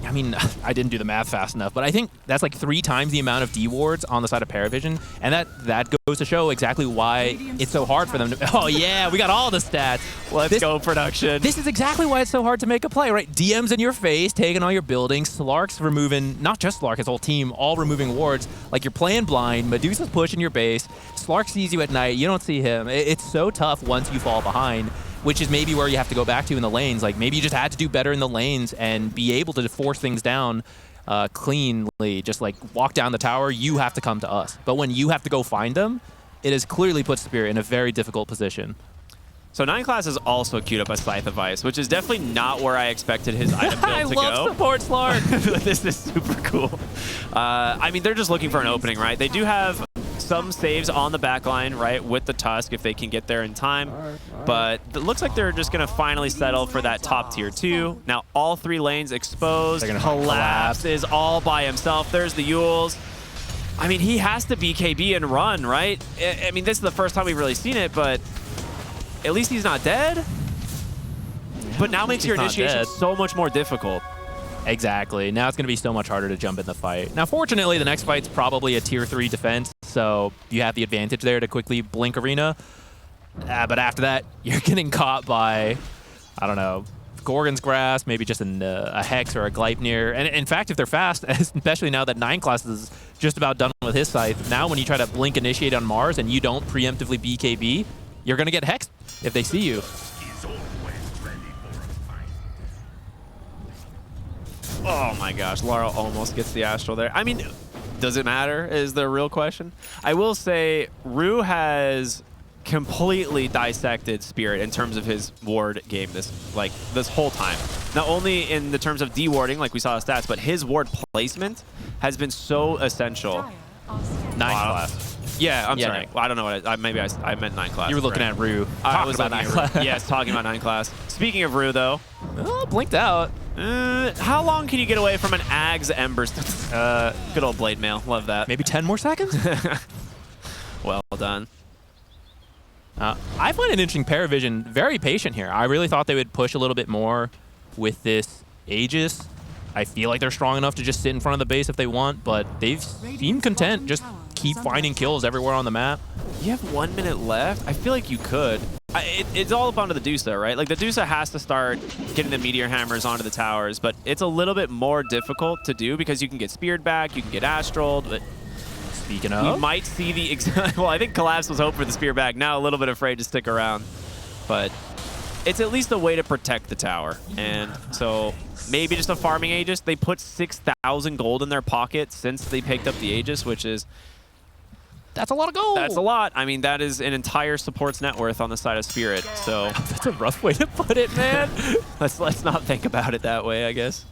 [SPEAKER 1] I mean, I didn't do the math fast enough, but I think that's like 3 times the amount of D-wards on the side of Paravision, and that goes to show exactly why it's so hard for them to... Oh yeah, we got all the stats.
[SPEAKER 2] Let's go, production.
[SPEAKER 1] This is exactly why it's so hard to make a play, right? DM's in your face, taking all your buildings, Slark's removing, not just Slark, his whole team, all removing wards. Like, you're playing blind, Medusa's pushing your base, Slark sees you at night, you don't see him. It's so tough once you fall behind, which is maybe where you have to go back to in the lanes. Like, maybe you just had to do better in the lanes and be able to force things down cleanly. Just, like, walk down the tower, you have to come to us. But when you have to go find them, it has clearly put Spirit in a very difficult position.
[SPEAKER 2] So 9 class is also queued up a Scythe of Ice, which is definitely not where I expected his item build to go.
[SPEAKER 1] I love support Slark.
[SPEAKER 2] This is super cool. I mean, they're just looking for an opening, right? They do have some saves on the back line, right, with the Tusk if they can get there in time. But it looks like they're just going to finally settle for that top tier 2. Now, all 3 lanes exposed. Collapse is all by himself. There's the Yules. I mean, he has to BKB and run, right? I mean, this is the first time we've really seen it, but at least he's not dead. Yeah, but now makes your initiation so much more difficult.
[SPEAKER 1] Exactly. Now it's going to be so much harder to jump in the fight. Now, fortunately, the next fight's probably a tier 3 defense, so you have the advantage there to quickly blink arena. But after that, you're getting caught by, I don't know, Gorgon's Grasp, maybe just a Hex or a Gleipnir. And in fact, if they're fast, especially now that 9 class is just about done with his Scythe, now when you try to blink initiate on Mars and you don't preemptively BKB, you're going to get hexed if they see you.
[SPEAKER 2] Oh my gosh, Laurel almost gets the Astral there. I mean, does it matter is the real question. I will say Rue has completely dissected Spirit in terms of his ward game this whole time. Not only in the terms of dewarding, like we saw his stats, but his ward placement has been so essential.
[SPEAKER 1] 9 class.
[SPEAKER 2] Yeah, I'm sorry.
[SPEAKER 1] No.
[SPEAKER 2] Well, I don't know what maybe I meant 9 class.
[SPEAKER 1] You were looking at Rue.
[SPEAKER 2] I was about 9 class. Yes, talking about 9 class. Speaking of Rue, though.
[SPEAKER 1] Oh, blinked out.
[SPEAKER 2] How long can you get away from an Ag's Embers? Good old Blade Mail. Love that.
[SPEAKER 1] Maybe 10 more seconds?
[SPEAKER 2] Well done.
[SPEAKER 1] I find it interesting, Paravision, very patient here. I really thought they would push a little bit more with this Aegis. I feel like they're strong enough to just sit in front of the base if they want, but they've seemed content. Just keep finding kills everywhere on the map.
[SPEAKER 2] You have 1 minute left? I feel like you could. It's all up onto the Dusa, right? Like, the Dusa has to start getting the Meteor Hammers onto the towers, but it's a little bit more difficult to do because you can get Speared back, you can get Astraled, but
[SPEAKER 1] speaking of,
[SPEAKER 2] we might see the exact... Well, I think Collapse was hoping for the Spear back. Now a little bit afraid to stick around, but it's at least a way to protect the tower. And so maybe just a farming Aegis. They put 6,000 gold in their pocket since they picked up the Aegis, which is...
[SPEAKER 1] That's a lot of gold.
[SPEAKER 2] That's a lot. I mean, that is an entire support's net worth on the side of Spirit. So
[SPEAKER 1] that's a rough way to put it, man.
[SPEAKER 2] let's not think about it that way, I guess.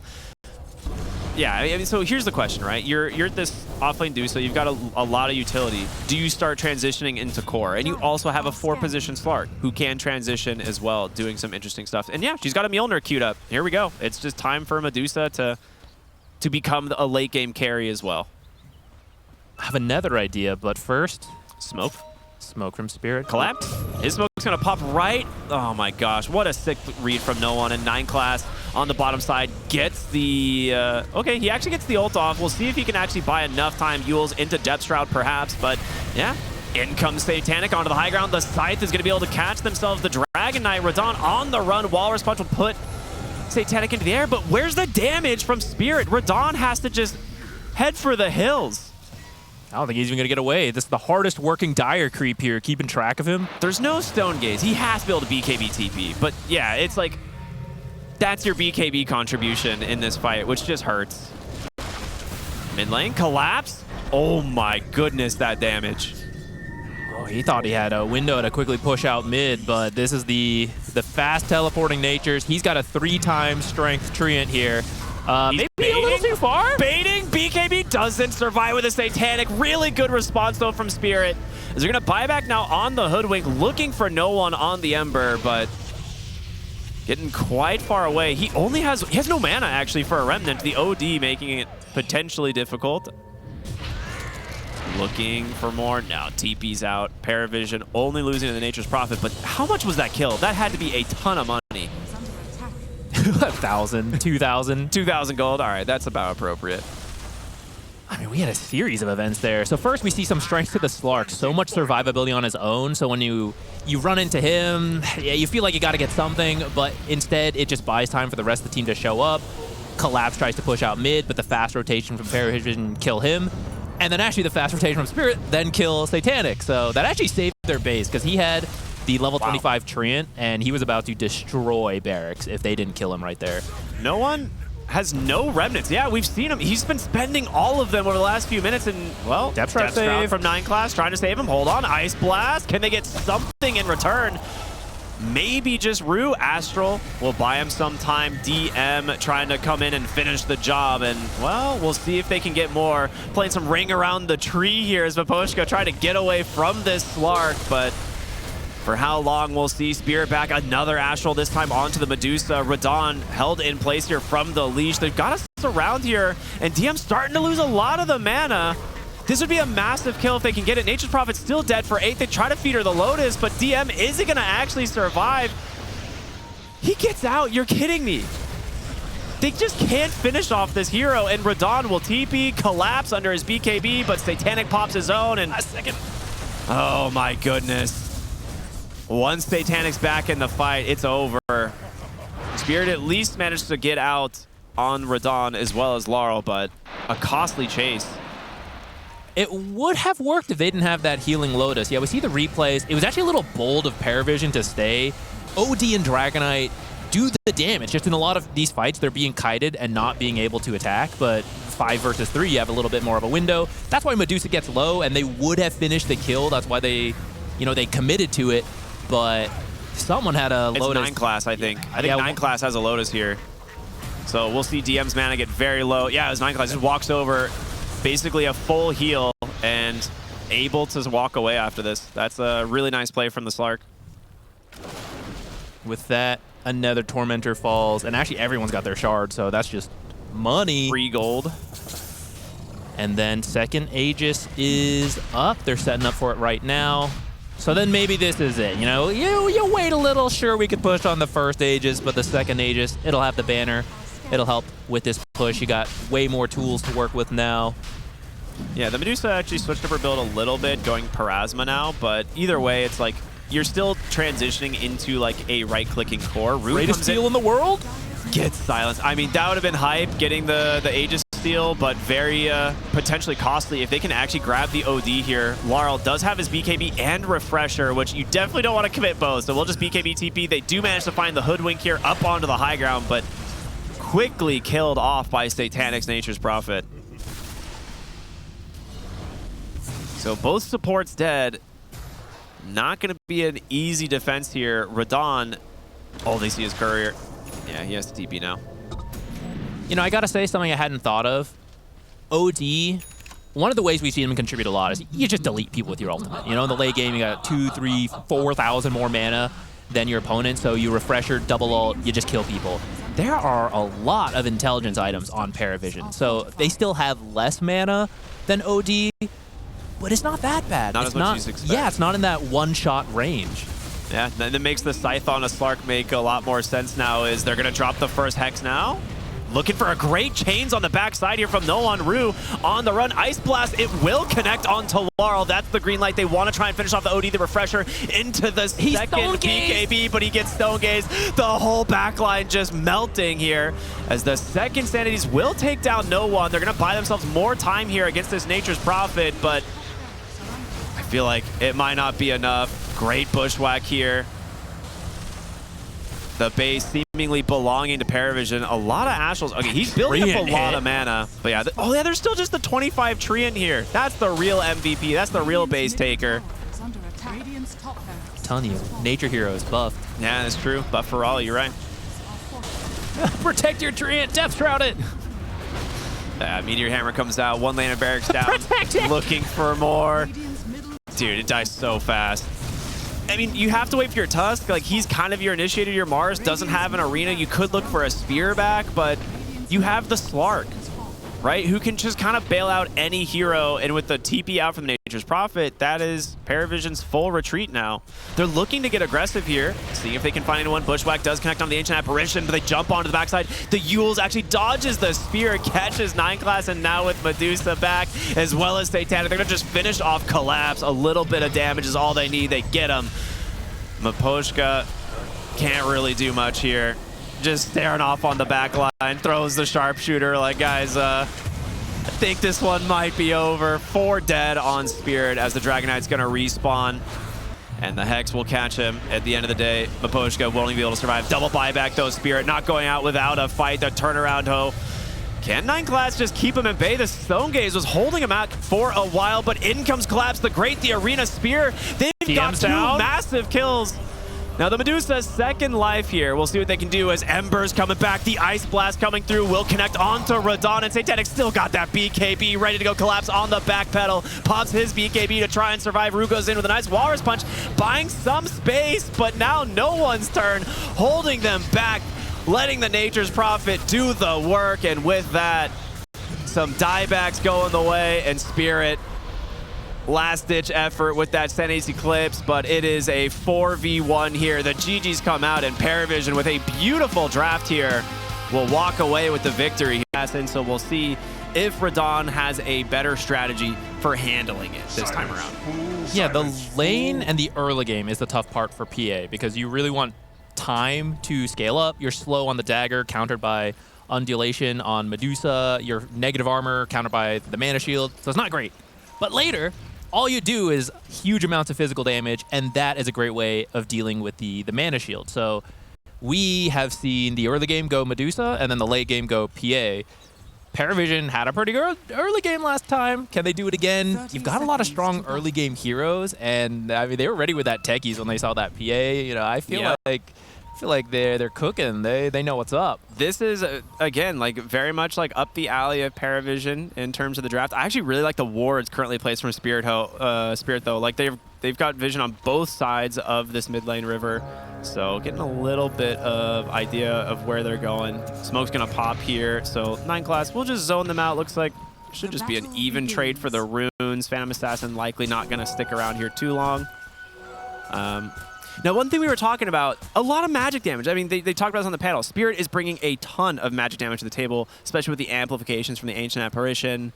[SPEAKER 2] Yeah, I mean, so here's the question, right? You're at this offlane do, so you've got a lot of utility. Do you start transitioning into core? And you also have a 4-position Slark who can transition as well, doing some interesting stuff. And yeah, she's got a Mjolnir queued up. Here we go. It's just time for Medusa to become a late game carry as well.
[SPEAKER 1] I have another idea, but first,
[SPEAKER 2] Smoke.
[SPEAKER 1] Smoke from Spirit.
[SPEAKER 2] Collapse. His smoke's gonna pop right. Oh my gosh, what a sick read from No One. And 9 class on the bottom side gets the, okay, he actually gets the ult off. We'll see if he can actually buy enough time Yules into Depth Shroud perhaps, but yeah. In comes Satanic onto the high ground. The Scythe is gonna be able to catch themselves. The Dragon Knight, Radon on the run. Walrus Punch will put Satanic into the air, but where's the damage from Spirit? Radon has to just head for the hills.
[SPEAKER 1] I don't think he's even going to get away. This is the hardest working Dire creep here, keeping track of him.
[SPEAKER 2] There's no Stone Gaze. He has to be able to BKB TP. But yeah, it's like, that's your BKB contribution in this fight, which just hurts. Mid lane, collapse. Oh my goodness, that damage.
[SPEAKER 1] Oh, he thought he had a window to quickly push out mid, but this is the fast teleporting natures. He's got a 3-time strength treant here. Maybe a little too far?
[SPEAKER 2] Baiting, BKB doesn't survive with a Satanic. Really good response though from Spirit. As they're gonna buy back now on the Hoodwink, looking for No One on the Ember, but getting quite far away. He has no mana actually for a Remnant. The OD making it potentially difficult. Looking for more. Now TP's out. Paravision only losing to the Nature's Prophet, but how much was that kill? That had to be a ton of money.
[SPEAKER 1] 1,000, 2,000.
[SPEAKER 2] 2,000 gold. All right, that's about appropriate.
[SPEAKER 1] I mean, we had a series of events there. So first we see some strength to the Slark. So much survivability on his own. So when you run into him, yeah, you feel like you got to get something, but instead it just buys time for the rest of the team to show up. Collapse tries to push out mid, but the fast rotation from Paravision kill him. And then actually the fast rotation from Spirit then kill Satanic. So that actually saved their base because he had the level 25 Treant, and he was about to destroy Barracks if they didn't kill him right there.
[SPEAKER 2] No One has no Remnants. Yeah, we've seen him. He's been spending all of them over the last few minutes, and, well,
[SPEAKER 1] Depth Shroud
[SPEAKER 2] from 9 class trying to save him. Hold on, Ice Blast. Can they get something in return? Maybe just Rue. Astral will buy him some time. DM trying to come in and finish the job, and, well, we'll see if they can get more. Playing some Ring Around the Tree here as Vaposhka trying to get away from this Slark, but for how long, we'll see. Spirit back, another Astral, this time onto the Medusa. Radon held in place here from the leash. They've got us around here, and DM's starting to lose a lot of the mana. This would be a massive kill if they can get it. Nature's Prophet's still dead for 8. They try to feed her the Lotus, but DM isn't going to actually survive. He gets out. You're kidding me. They just can't finish off this hero, and Radon will TP, collapse under his BKB, but Satanic pops his own, and a second. Oh my goodness. Once Satanic's back in the fight, it's over. Spirit at least managed to get out on Radon as well as Laurel, but a costly chase.
[SPEAKER 1] It would have worked if they didn't have that healing Lotus. Yeah, we see the replays. It was actually a little bold of Paravision to stay. OD and Dragonite do the damage. Just in a lot of these fights, they're being kited and not being able to attack, but 5 versus 3, you have a little bit more of a window. That's why Medusa gets low, and they would have finished the kill. That's why they committed to it. But someone had a Lotus.
[SPEAKER 2] It's 9 class, I think. I think 9 class has a Lotus here. So we'll see DM's mana get very low. Yeah, it was 9 class. Just walks over, basically a full heal, and able to walk away after this. That's a really nice play from the Slark.
[SPEAKER 1] With that, another Tormentor falls. And actually, everyone's got their shard, so that's just money.
[SPEAKER 2] Free gold.
[SPEAKER 1] And then second Aegis is up. They're setting up for it right now. So then maybe this is it. You know, you wait a little. Sure, we could push on the first Aegis, but the second Aegis, it'll have the banner. It'll help with this push. You got way more tools to work with now.
[SPEAKER 2] Yeah, the Medusa actually switched up her build a little bit, going Parasma now, but either way, it's like you're still transitioning into like a right-clicking core.
[SPEAKER 1] Greatest steal in the world?
[SPEAKER 2] Gets silenced. I mean, that would have been hype, getting the Aegis steal, but very potentially costly if they can actually grab the OD here. Laurel does have his BKB and Refresher, which you definitely don't want to commit both, so we'll just BKB TP. They do manage to find the Hoodwink here up onto the high ground, but quickly killed off by Satanic's Nature's Prophet. So both supports dead. Not going to be an easy defense here. Radon, all they see is Courier. Yeah, he has to TP now.
[SPEAKER 1] You know, I gotta say something I hadn't thought of. OD, one of the ways we've seen him contribute a lot is you just delete people with your ultimate. You know, in the late game, you got 2, 3, 4,000 more mana than your opponent, so you refresh your double ult, you just kill people. There are a lot of intelligence items on Paravision, so they still have less mana than OD, but it's not that bad.
[SPEAKER 2] Not
[SPEAKER 1] it's
[SPEAKER 2] as much as you expect.
[SPEAKER 1] Yeah, it's not in that one-shot range.
[SPEAKER 2] Yeah, and it makes the Scythe on a Slark make a lot more sense now. Is they're going to drop the first Hex now? Looking for a great chains on the backside here from No On Ru on the run. Ice Blast, it will connect onto Laurel. That's the green light. They want to try and finish off the OD, the refresher, into the second BKB, but he gets Stone Gaze. The whole backline just melting here as the second Sanities will take down No One. They're going to buy themselves more time here against this Nature's Prophet, but I feel like it might not be enough. Great bushwhack here. The base seemingly belonging to Paravision. A lot of Ashl's. Okay, he's building up a lot of mana. But yeah, oh yeah, there's still just the 25 Treant here. That's the real MVP. That's the real base taker.
[SPEAKER 1] I'm telling you, Nature Hero is buffed.
[SPEAKER 2] Yeah, that's true. Buff for Raleigh, you're right.
[SPEAKER 1] Protect your Treant, Death Shroud it.
[SPEAKER 2] Meteor Hammer comes out. One lane of barracks down.
[SPEAKER 1] Protect it.
[SPEAKER 2] Looking for more. Dude, it dies so fast. I mean, you have to wait for your Tusk. Like, he's kind of your initiator. Your Mars doesn't have an arena. You could look for a Spear back, but you have the Slark, right? Who can just kind of bail out any hero. And with the TP out from Nature's Prophet, that is Paravision's full retreat now. They're looking to get aggressive here, seeing if they can find anyone. Bushwhack does connect on the Ancient Apparition, but they jump onto the backside. The Yules actually dodges the Spear, catches 9 class, and now with Medusa back, as well as Satanic, they're going to just finish off Collapse. A little bit of damage is all they need. They get him. Miposhka can't really do much here. Just staring off on the back line, throws the sharpshooter like, guys, I think this one might be over. 4 dead on Spirit as the Dragon Knight's gonna respawn. And the Hex will catch him at the end of the day. Miposhka won't even be able to survive. Double buyback though, Spirit not going out without a fight. The turnaround hoe. Can 9 class just keep him in bay? The Stone Gaze was holding him out for a while, but in comes Collapse, the Great, the Arena Spear. They've got 2 massive kills. Now the Medusa's second life here. We'll see what they can do as Ember's coming back. The Ice Blast coming through will connect onto Radon, and Satanic still got that BKB ready to go. Collapse on the back pedal. Pops his BKB to try and survive. Ru goes in with a nice Walrus Punch, buying some space, but now No One's turn, holding them back, letting the Nature's Prophet do the work, and with that, some diebacks going the way, and Spirit last-ditch effort with that Senes Eclipse, but it is a 4v1 here. The GG's come out, and Paravision with a beautiful draft here will walk away with the victory. And so we'll see if Radon has a better strategy for handling it this time around.
[SPEAKER 1] Yeah, the lane and the early game is the tough part for PA because you really want time to scale up. You're slow on the dagger, countered by undulation on Medusa. Your negative armor, countered by the mana shield. So it's not great. But later, all you do is huge amounts of physical damage, and that is a great way of dealing with the mana shield. So we have seen the early game go Medusa, and then the late game go PA. Paravision had a pretty good early game last time. Can they do it again? You've got a lot of strong early game heroes, and I mean they were ready with that techies when they saw that PA. You know, I feel like they're cooking. They know what's up.
[SPEAKER 2] This is again like very much like up the alley of Paravision in terms of the draft. I actually really like the wards currently placed from Spirit though. Like they've got vision on both sides of this mid lane river, so getting a little bit of idea of where they're going. Smoke's gonna pop here, so 9 class we'll just zone them out. Looks like should just be an even trade for the runes. Phantom Assassin likely not gonna stick around here too long. Now, one thing we were talking about, a lot of magic damage. I mean, they talked about this on the panel. Spirit is bringing a ton of magic damage to the table, especially with the amplifications from the Ancient Apparition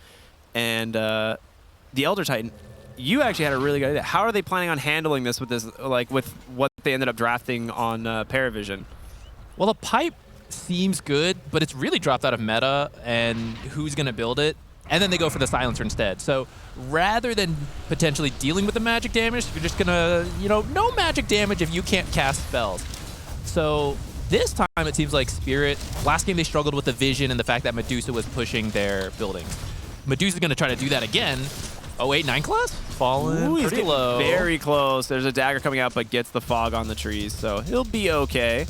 [SPEAKER 2] and the Elder Titan. You actually had a really good idea. How are they planning on handling this with with what they ended up drafting on Paravision?
[SPEAKER 1] Well, the pipe seems good, but it's really dropped out of meta, and who's going to build it? And then they go for the silencer instead. So rather than potentially dealing with the magic damage, you're just gonna, no magic damage if you can't cast spells. So this time it seems like Spirit, last game they struggled with the vision and the fact that Medusa was pushing their buildings. Medusa's gonna try to do that again. Oh wait, 9 class? Falling pretty low.
[SPEAKER 2] Very close. There's a dagger coming out, but gets the fog on the trees, so he'll be okay.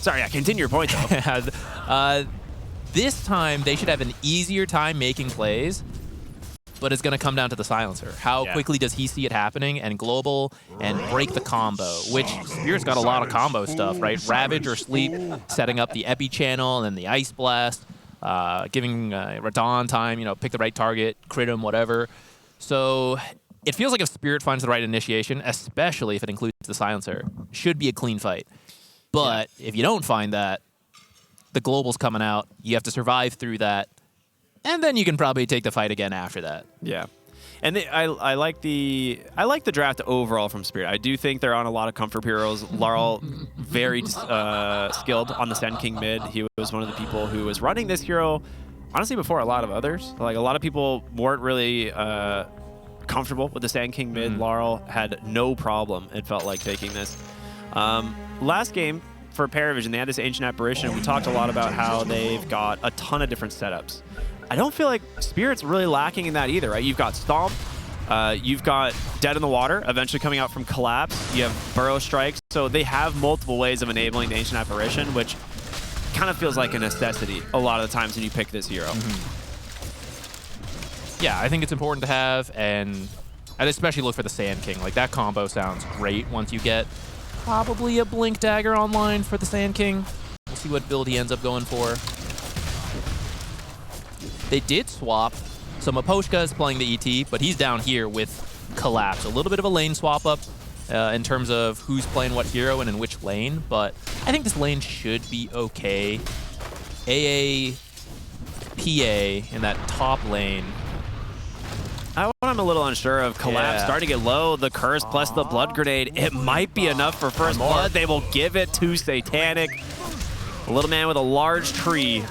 [SPEAKER 2] Sorry, yeah, continue your point though.
[SPEAKER 1] This time, they should have an easier time making plays, but it's going to come down to the silencer. How quickly does he see it happening and global and break the combo, which Spirit's got a lot of combo stuff, right? Ravage or Sleep, setting up the Epi channel and then the Ice Blast, giving Radon time, pick the right target, crit him, whatever. So it feels like if Spirit finds the right initiation, especially if it includes the silencer, should be a clean fight. But if you don't find that, the global's coming out, you have to survive through that, and then you can probably take the fight again after that.
[SPEAKER 2] Yeah. And I like the draft overall from Spirit. I do think they're on a lot of comfort heroes. Laurel, very skilled on the Sand King mid. He was one of the people who was running this hero, honestly, before a lot of others. Like, a lot of people weren't really comfortable with the Sand King mid. Laurel had no problem, it felt like, taking this. Last game for Paravision, they had this Ancient Apparition. We talked a lot about how they've got a ton of different setups. I don't feel like Spirit's really lacking in that either, right? You've got Stomp, you've got Dead in the Water, eventually coming out from Collapse. You have Burrow Strikes. So they have multiple ways of enabling the Ancient Apparition, which kind of feels like a necessity a lot of the times when you pick this hero.
[SPEAKER 1] Yeah, I think it's important to have, and I'd especially look for the Sand King. Like, that combo sounds great once you get probably a Blink Dagger online for the Sand King. We'll see what build he ends up going for. They did swap. So Maposhka is playing the ET, but he's down here with Collapse. A little bit of a lane swap up in terms of who's playing what hero and in which lane, but I think this lane should be okay. AA, PA in that top lane.
[SPEAKER 2] I'm a little unsure of Collapse starting to get low. The Curse plus the Blood Grenade. It might be enough for first blood. They will give it to Satanic. A little man with a large tree.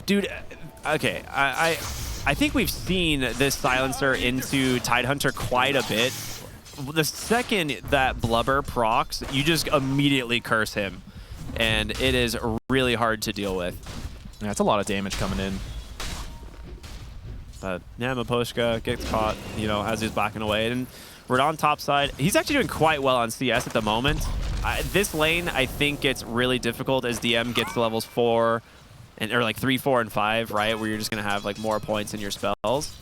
[SPEAKER 2] Dude, okay, I think we've seen this silencer into Tidehunter quite a bit. The second that Blubber procs, you just immediately curse him. And it is really hard to deal with.
[SPEAKER 1] Yeah, that's a lot of damage coming in.
[SPEAKER 2] But yeah, Maposhka gets caught, as he's backing away. And Radon top side, he's actually doing quite well on CS at the moment. This lane, I think, gets really difficult as DM gets to levels 4, or like 3, 4, and 5, right? Where you're just going to have like more points in your spells.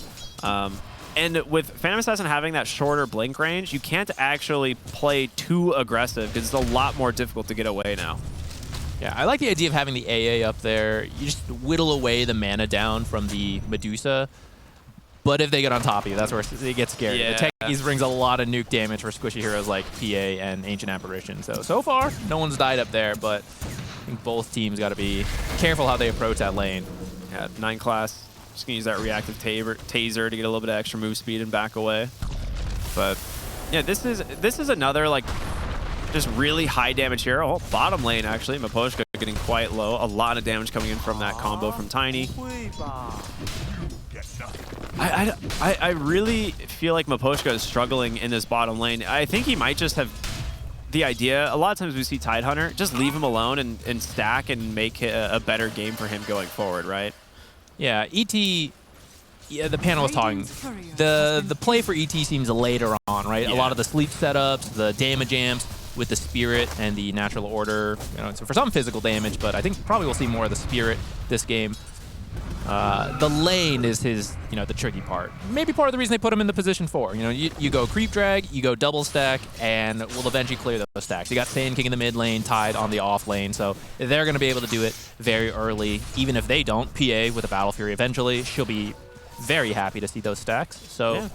[SPEAKER 2] And with Phantom Assassin having that shorter blink range, you can't actually play too aggressive because it's a lot more difficult to get away now.
[SPEAKER 1] Yeah, I like the idea of having the AA up there. You just whittle away the mana down from the Medusa. But if they get on top of you, that's where it gets scary.
[SPEAKER 2] Yeah.
[SPEAKER 1] The Techies brings a lot of nuke damage for squishy heroes like PA and Ancient Apparition. So far, no one's died up there, but I think both teams got to be careful how they approach that lane.
[SPEAKER 2] Yeah, 9 class. Just going to use that reactive taser to get a little bit of extra move speed and back away. But yeah, this is another like just really high damage hero. Oh, bottom lane actually. Maposhka getting quite low. A lot of damage coming in from that combo from Tiny. I really feel like Maposhka is struggling in this bottom lane. I think he might just have the idea. A lot of times we see Tidehunter, just leave him alone and stack and make a better game for him going forward, right?
[SPEAKER 1] Yeah, ET, yeah, the panel was talking. The play for ET seems later on, right?
[SPEAKER 2] Yeah.
[SPEAKER 1] A lot of the sleep setups, the damage amps with the Spirit and the Natural Order. So for some physical damage, but I think probably we'll see more of the Spirit this game. The lane is his, the tricky part. Maybe part of the reason they put him in the position 4. You go creep drag, you go double stack, and we'll eventually clear those stacks. You got Sand King in the mid lane, Tide on the off lane, so they're going to be able to do it very early. Even if they don't, PA with a Battle Fury eventually, she'll be very happy to see those stacks. So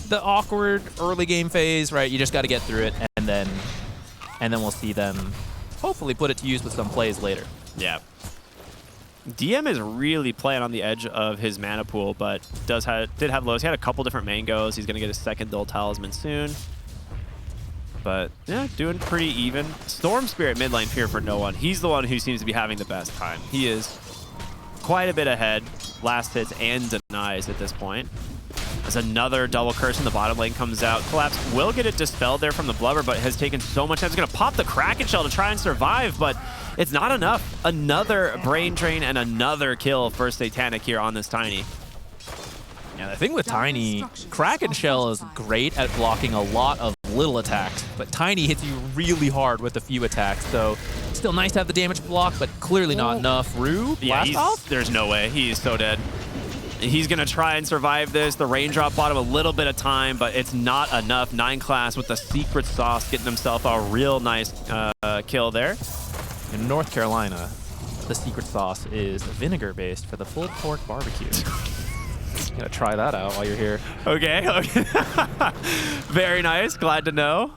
[SPEAKER 1] the awkward early game phase, right? You just got to get through it, and then we'll see them hopefully put it to use with some plays later.
[SPEAKER 2] Yeah. DM is really playing on the edge of his mana pool, but did have lows. He had a couple different mangoes. He's going to get his second Dull Talisman soon. But yeah, doing pretty even. Storm Spirit mid lane here for no one. He's the one who seems to be having the best time. He is quite a bit ahead. Last hits and denies at this point. As another double curse in the bottom lane comes out. Collapse will get it dispelled there from the Blubber, but has taken so much time. He's going to pop the Kraken Shell to try and survive, but it's not enough. Another Brain Drain and another kill for Satanic here on this Tiny.
[SPEAKER 1] Yeah, the thing with Tiny, Kraken Shell is great at blocking a lot of little attacks, but Tiny hits you really hard with a few attacks, so Still nice to have the damage block, but clearly not enough. Rue,
[SPEAKER 2] Yeah,
[SPEAKER 1] blast off?
[SPEAKER 2] there's no way. He's so dead. He's going to try and survive this. The raindrop bought him a little bit of time, but it's not enough. 9 class with the secret sauce getting himself a real nice kill there.
[SPEAKER 1] In North Carolina, the secret sauce is vinegar-based for the pulled pork barbecue. Gotta try that out while you're here.
[SPEAKER 2] Okay. Very nice. Glad to know.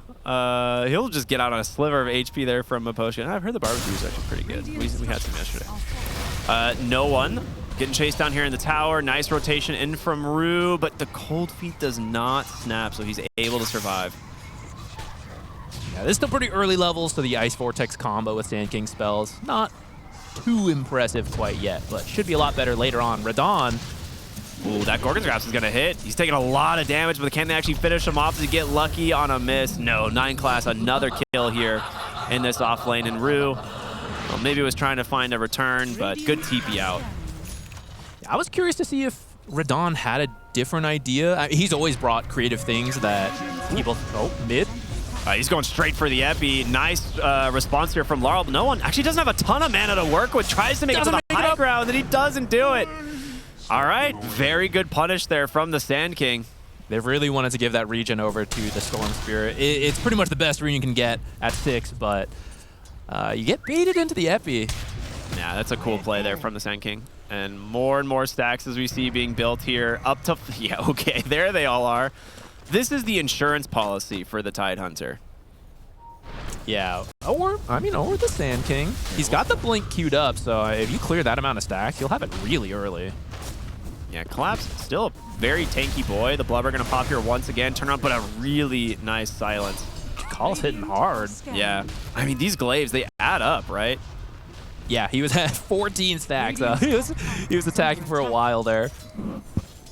[SPEAKER 2] He'll just get out on a sliver of HP there from a potion. I've heard the barbecue is actually pretty good. We had some yesterday. No one. Getting chased down here in the tower. Nice rotation in from Rue, but the cold feet does not snap, so he's able to survive.
[SPEAKER 1] Yeah, this is still pretty early levels, so the Ice Vortex combo with Sand King spells, not too impressive quite yet, but should be a lot better later on. Radon.
[SPEAKER 2] Ooh, that Gorgon's Grasp is going to hit. He's taking a lot of damage, but can they actually finish him off? Does he get lucky on a miss? No, 9 class, another kill here in this off lane. And Rue, well, maybe was trying to find a return, but good TP out.
[SPEAKER 1] I was curious to see if Radon had a different idea. He's always brought creative things that people... Oh, mid.
[SPEAKER 2] He's going straight for the epi. Nice response here from Laurel. No one actually doesn't have a ton of mana to work with. Tries to make it to the high ground, and he doesn't do it. All right, very good punish there from the Sand King.
[SPEAKER 1] They really wanted to give that regen over to the Storm Spirit. It's pretty much the best rune you can get at 6, but you get baited into the epi.
[SPEAKER 2] Yeah, that's a cool play there from the Sand King. And more stacks as we see being built here. Up to, yeah, okay, there they all are. This is the insurance policy for the Tidehunter.
[SPEAKER 1] Yeah, or the Sand King. He's got the blink queued up, so if you clear that amount of stacks, you'll have it really early.
[SPEAKER 2] Yeah, Collapse, still a very tanky boy. The Blubber going to pop here once again, turn around, but a really nice silence.
[SPEAKER 1] Call's hitting hard.
[SPEAKER 2] Yeah, I mean, these glaives, they add up, right?
[SPEAKER 1] Yeah, he was at 14 stacks. He was attacking for a while there.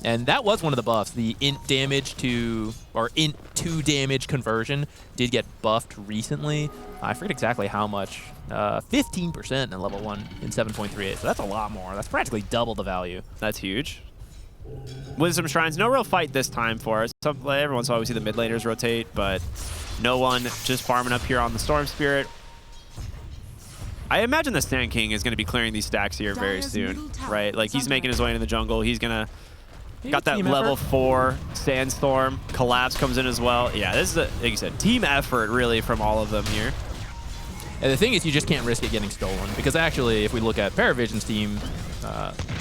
[SPEAKER 1] And that was one of the buffs. The int damage to, or int to damage conversion did get buffed recently. I forget exactly how much. 15% in level 1 in 7.38. So that's a lot more. That's practically double the value.
[SPEAKER 2] That's huge. Wisdom Shrines, no real fight this time for us. Every once in a while we see the mid laners rotate, but no one just farming up here on the Storm Spirit. I imagine the Sand King is going to be clearing these stacks here very soon, right? Like, he's making his way into the jungle. He's going to... Got that level 4 Sandstorm. Collapse comes in as well. Yeah, this is, like you said, team effort, really, from all of them here.
[SPEAKER 1] And the thing is, you just can't risk it getting stolen. Because actually, if we look at Paravision's team,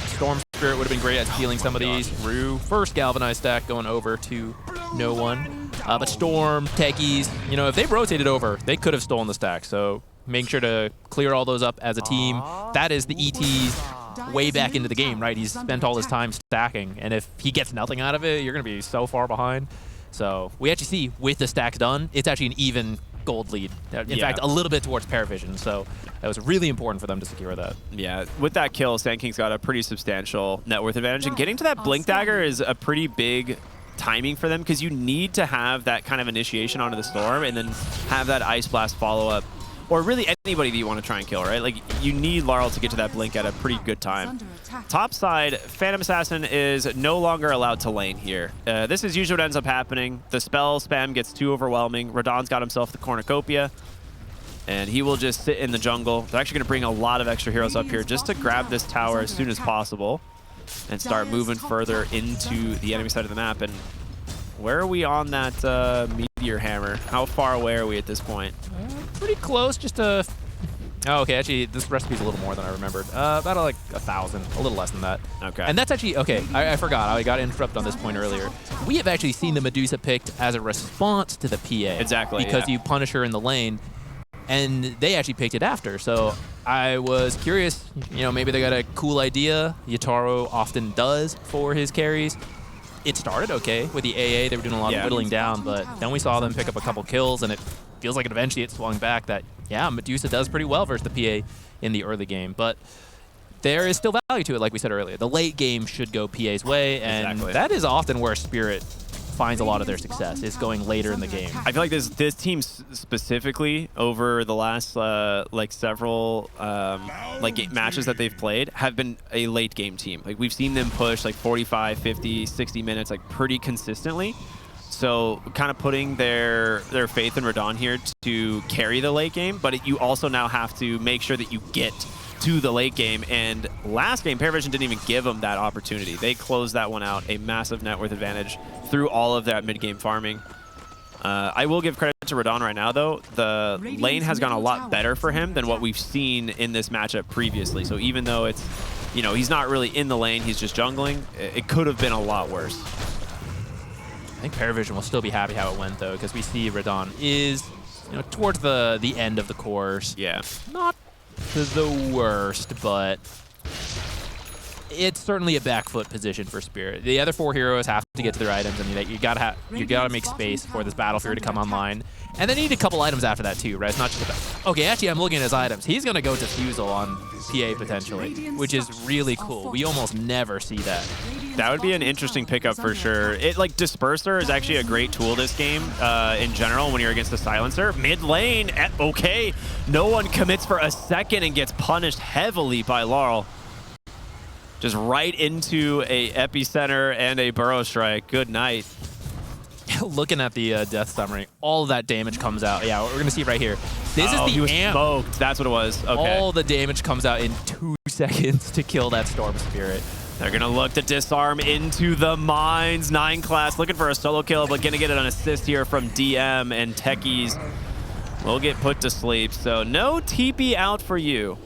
[SPEAKER 1] Storm Spirit would have been great at stealing some of these. Rue, first Galvanized stack going over to no one. But Storm, Techies, if they rotated over, they could have stolen the stack. So making sure to clear all those up as a team. That is the ET's way back into the game, right? He's spent all his time stacking, and if he gets nothing out of it, you're going to be so far behind. So we actually see with the stacks done, it's actually an even gold lead. In fact, a little bit towards Paravision. So that was really important for them to secure that.
[SPEAKER 2] Yeah, with that kill, Sand King's got a pretty substantial net worth advantage, and getting to that Blink Dagger is a pretty big timing for them because you need to have that kind of initiation onto the Storm and then have that Ice Blast follow-up. Or really anybody that you want to try and kill, right? Like, you need Laurel to get to that blink at a pretty good time. Top side, Phantom Assassin is no longer allowed to lane here. This is usually what ends up happening. The spell spam gets too overwhelming. Radon's got himself the Cornucopia, and he will just sit in the jungle. They're actually going to bring a lot of extra heroes up here just to grab this tower as soon as possible and start moving further into the enemy side of the map. And where are we on that Meteor Hammer? How far away are we at this point?
[SPEAKER 1] Pretty close, just a... Oh, okay, actually, this recipe's a little more than I remembered. About like 1,000, a little less than that.
[SPEAKER 2] Okay.
[SPEAKER 1] And that's actually... Okay, I forgot. I got interrupted on this point earlier. We have actually seen the Medusa picked as a response to the PA.
[SPEAKER 2] Exactly,
[SPEAKER 1] because you punish her in the lane, and they actually picked it after. So I was curious, maybe they got a cool idea. Yataro often does for his carries. It started okay with the AA. They were doing a lot of whittling down, but then we saw them pick up a couple kills, and it feels like eventually it swung back that, yeah, Medusa does pretty well versus the PA in the early game. But there is still value to it, like we said earlier. The late game should go PA's way, and that is often where Spirit finds a lot of their success, is going later in the game.
[SPEAKER 2] I feel like this team specifically over the last several matches that they've played have been a late game team. Like, we've seen them push like 45, 50, 60 minutes like pretty consistently. So kind of putting their faith in Radon here to carry the late game, but you also now have to make sure that you get to the late game. And last game, Paravision didn't even give them that opportunity. They closed that one out, a massive net worth advantage through all of that mid-game farming. I will give credit to Radon right now, though. The lane has gone a lot better for him than what we've seen in this matchup previously. So even though it's, you know, he's not really in the lane, he's just jungling, it could have been a lot worse.
[SPEAKER 1] I think Paravision will still be happy how it went, though, because we see Radon is, you know, towards the end of the course.
[SPEAKER 2] Yeah.
[SPEAKER 1] Not the worst, but it's certainly a back foot position for Spirit. The other 4 heroes have to get to their items, and you gotta make space for this Battle Fury to come online. And they need a couple items after that too, right? It's not just about, okay, actually I'm looking at his items. He's gonna go Diffusal on PA potentially, which is really cool. We almost never see that.
[SPEAKER 2] That would be an interesting pickup for sure. Like Disperser is actually a great tool this game in general when you're against a Silencer. Mid lane, okay. No one commits for a second and gets punished heavily by Laurel. Just right into a Epicenter and a Burrow Strike. Good night.
[SPEAKER 1] Looking at the death summary, all of that damage comes out. Yeah, we're gonna see right here. This is
[SPEAKER 2] he
[SPEAKER 1] the
[SPEAKER 2] was
[SPEAKER 1] amp.
[SPEAKER 2] Smoked. That's what it was. Okay.
[SPEAKER 1] All the damage comes out in 2 seconds to kill that Storm Spirit.
[SPEAKER 2] They're gonna look to disarm into the mines. 9 class looking for a solo kill, but gonna get an assist here from DM, and Techies will get put to sleep. So no TP out for you.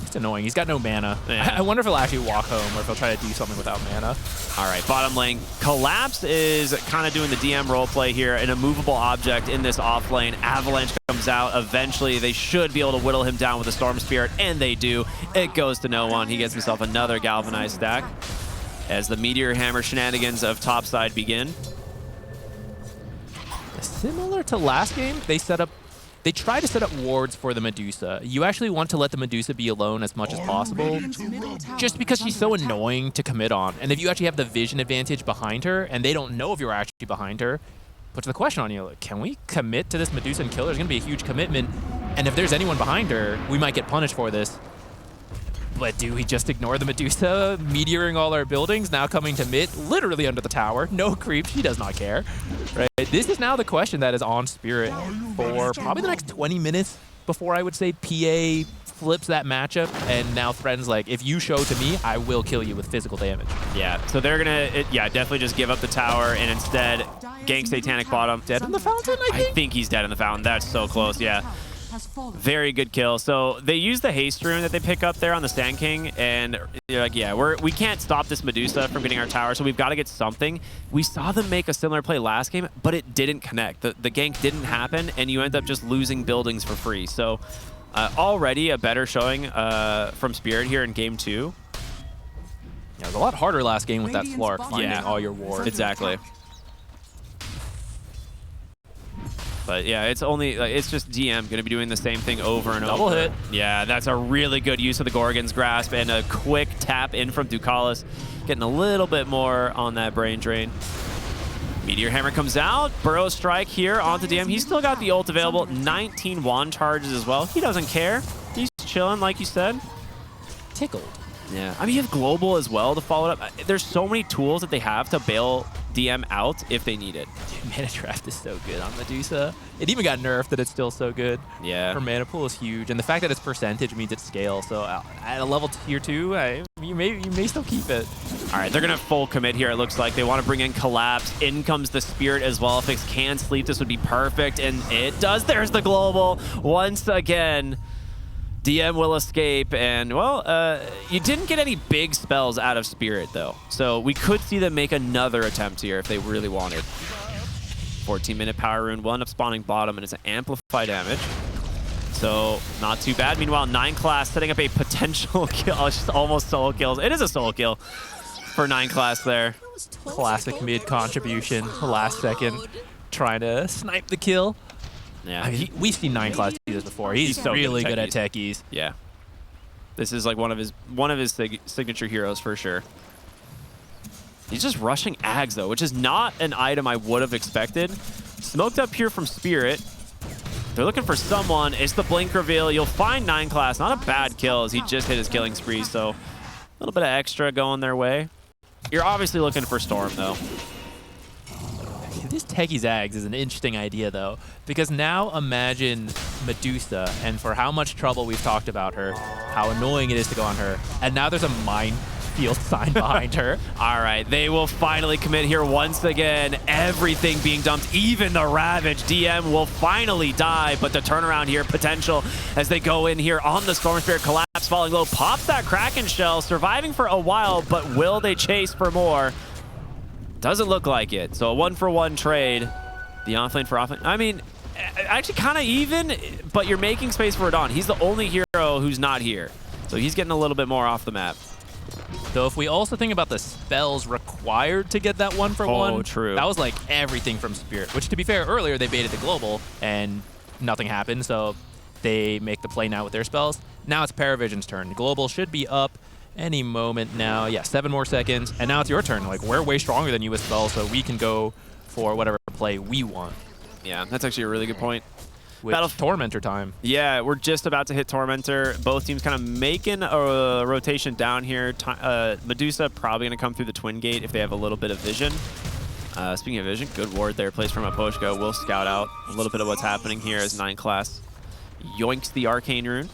[SPEAKER 1] It's annoying. He's got no mana.
[SPEAKER 2] Yeah.
[SPEAKER 1] I wonder if he'll actually walk home or if he'll try to do something without mana.
[SPEAKER 2] All right, bottom lane. Collapse is kind of doing the DM roleplay here. An immovable object in this off lane. Avalanche comes out. Eventually, they should be able to whittle him down with a Storm Spirit, and they do. It goes to no one. He gets himself another Galvanized stack as the Meteor Hammer shenanigans of topside begin.
[SPEAKER 1] Similar to last game, they try to set up wards for the Medusa. You actually want to let the Medusa be alone as much as possible, just because she's so annoying to commit on. And if you actually have the vision advantage behind her, and they don't know if you're actually behind her, puts the question on you, like, can we commit to this Medusa and kill her? There's going to be a huge commitment, and if there's anyone behind her, we might get punished for this. But do we just ignore the Medusa, meteoring all our buildings, now coming to mid, literally under the tower? No creep, she does not care. Right? This is now the question that is on Spirit for probably the next 20 minutes before I would say PA flips that matchup, and now threatens, like, if you show to me, I will kill you with physical damage.
[SPEAKER 2] Yeah, so they're gonna, definitely just give up the tower and instead gank Satanic bottom.
[SPEAKER 1] Dead in the fountain, I think?
[SPEAKER 2] He's dead in the fountain. That's so close, yeah. Very good kill. So they use the haste rune that they pick up there on the Sand King, and you're like, yeah, we can't stop this Medusa from getting our tower, so we've got to get something. We saw them make a similar play last game, but it didn't connect. The gank didn't happen, and you end up just losing buildings for free. So already a better showing from Spirit here in game 2.
[SPEAKER 1] Yeah, it was a lot harder last game with that Slark finding all your wards.
[SPEAKER 2] Exactly. But yeah, it's just DM going to be doing the same thing over and
[SPEAKER 1] Double
[SPEAKER 2] over.
[SPEAKER 1] hit.
[SPEAKER 2] Yeah, that's a really good use of the Gorgon's Grasp and a quick tap in from Ducalis. Getting a little bit more on that brain drain. Meteor Hammer comes out. Burrow Strike here onto DM. He's still got the ult available. 19 wand charges as well. He doesn't care. He's chilling, like you said.
[SPEAKER 1] Tickled.
[SPEAKER 2] Yeah, I mean, you have Global as well to follow it up. There's so many tools that they have to bail DM out if they need it.
[SPEAKER 1] Dude, mana draft is so good on Medusa. It even got nerfed, that it's still so good.
[SPEAKER 2] Yeah.
[SPEAKER 1] Her mana pool is huge, and the fact that it's percentage means it scales. So at a level tier 2, you may still keep it.
[SPEAKER 2] All right, they're gonna full commit here. It looks like they want to bring in Collapse. In comes the Spirit as well. If it can sleep, this would be perfect, and it does. There's the Global once again. DM will escape, and, well, you didn't get any big spells out of Spirit, though. So we could see them make another attempt here if they really wanted. 14-minute power rune will end up spawning bottom, and it's an amplify damage. So not too bad. Meanwhile, 9 class setting up a potential kill. Oh, it's just almost solo kills. It is a solo kill for 9 class there.
[SPEAKER 1] Classic mid contribution, last second, trying to snipe the kill.
[SPEAKER 2] Yeah,
[SPEAKER 1] I mean, we've seen 9 class do this before. He's
[SPEAKER 2] so
[SPEAKER 1] really good at techies.
[SPEAKER 2] Yeah, this is like one of his signature heroes for sure. He's just rushing Ags though, which is not an item I would have expected. Smoked up here from Spirit. They're looking for someone. It's the blink reveal. You'll find 9 class. Not a bad kill as he just hit his killing spree. So a little bit of extra going their way. You're obviously looking for Storm though.
[SPEAKER 1] This Techie Zags is an interesting idea, though, because now imagine Medusa, and for how much trouble we've talked about her, how annoying it is to go on her, and now there's a minefield sign behind her.
[SPEAKER 2] All right, they will finally commit here once again. Everything being dumped, even the Ravage. DM will finally die, but the turnaround here, potential as they go in here on the Storm Spirit. Collapse, falling low, pops that Kraken shell, surviving for a while, but will they chase for more? Doesn't look like it. So a 1-for-1 trade. The offlane for offlane. I mean, actually kind of even, but you're making space for Radon. He's the only hero who's not here. So he's getting a little bit more off the map.
[SPEAKER 1] Though if we also think about the spells required to get that 1-for-1,
[SPEAKER 2] Oh, true.
[SPEAKER 1] that was like everything from Spirit, which to be fair, earlier they baited the global and nothing happened, so they make the play now with their spells. Now it's Paravision's turn. Global should be up any moment now. Yeah, 7 more seconds, and now it's your turn. Like, we're way stronger than you with spells, so we can go for whatever play we want.
[SPEAKER 2] Yeah, that's actually a really good point.
[SPEAKER 1] With Tormentor time.
[SPEAKER 2] Yeah, we're just about to hit Tormentor. Both teams kind of making a rotation down here. Medusa probably going to come through the Twin Gate if they have a little bit of vision. Speaking of vision, good ward there placed from Aposhka. We'll scout out a little bit of what's happening here as 9 class yoinks the Arcane Rune.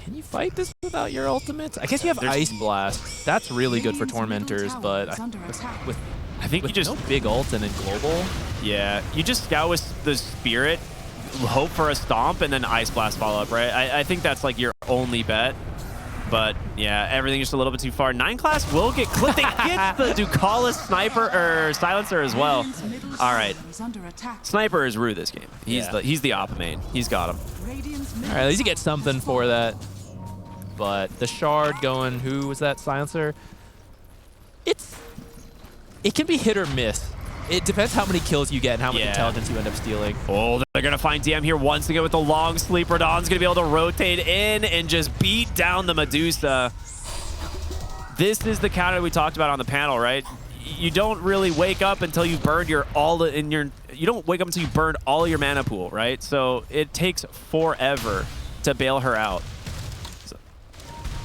[SPEAKER 1] Can you fight this without your ultimates? I guess you have Ice Blast. That's really good for Tormentors, but
[SPEAKER 2] I think you just
[SPEAKER 1] no big ult and then global.
[SPEAKER 2] Yeah, you just scout with the Spirit, hope for a stomp, and then Ice Blast follow up, right? I think that's like your only bet. But yeah, everything just a little bit too far. 9 class will get clipped. They get the Ducalis sniper or silencer as well. All right, sniper is Rue this game. He's the op main. He's got him.
[SPEAKER 1] All right, at least you get something for that. But the shard going, who was that silencer? It can be hit or miss. It depends how many kills you get and how much intelligence you end up stealing.
[SPEAKER 2] Oh, they're going to find DM here once again with the long sleep. Radon's going to be able to rotate in and just beat down the Medusa. This is the counter we talked about on the panel, right? You don't really wake up until you burned you don't wake up until you burned all your mana pool, right? So it takes forever to bail her out.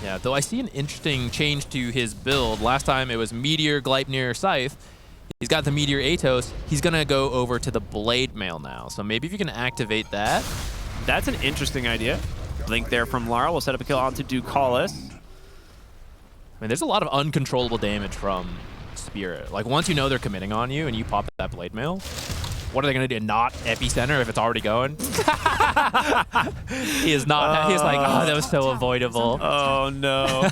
[SPEAKER 1] Yeah, though I see an interesting change to his build. Last time it was Meteor, Gleipnir, Scythe. He's got the Meteor Atos. He's going to go over to the Blade Mail now. So maybe if you can activate that.
[SPEAKER 2] That's an interesting idea. Blink there from Lara. We'll set up a kill onto Ducalis.
[SPEAKER 1] I mean, there's a lot of uncontrollable damage from Spirit. Like, once you know they're committing on you and you pop that Blade Mail, what are they going to do? Not Epicenter if it's already going? He is not. He's like, oh, that was so avoidable.
[SPEAKER 2] Oh, no.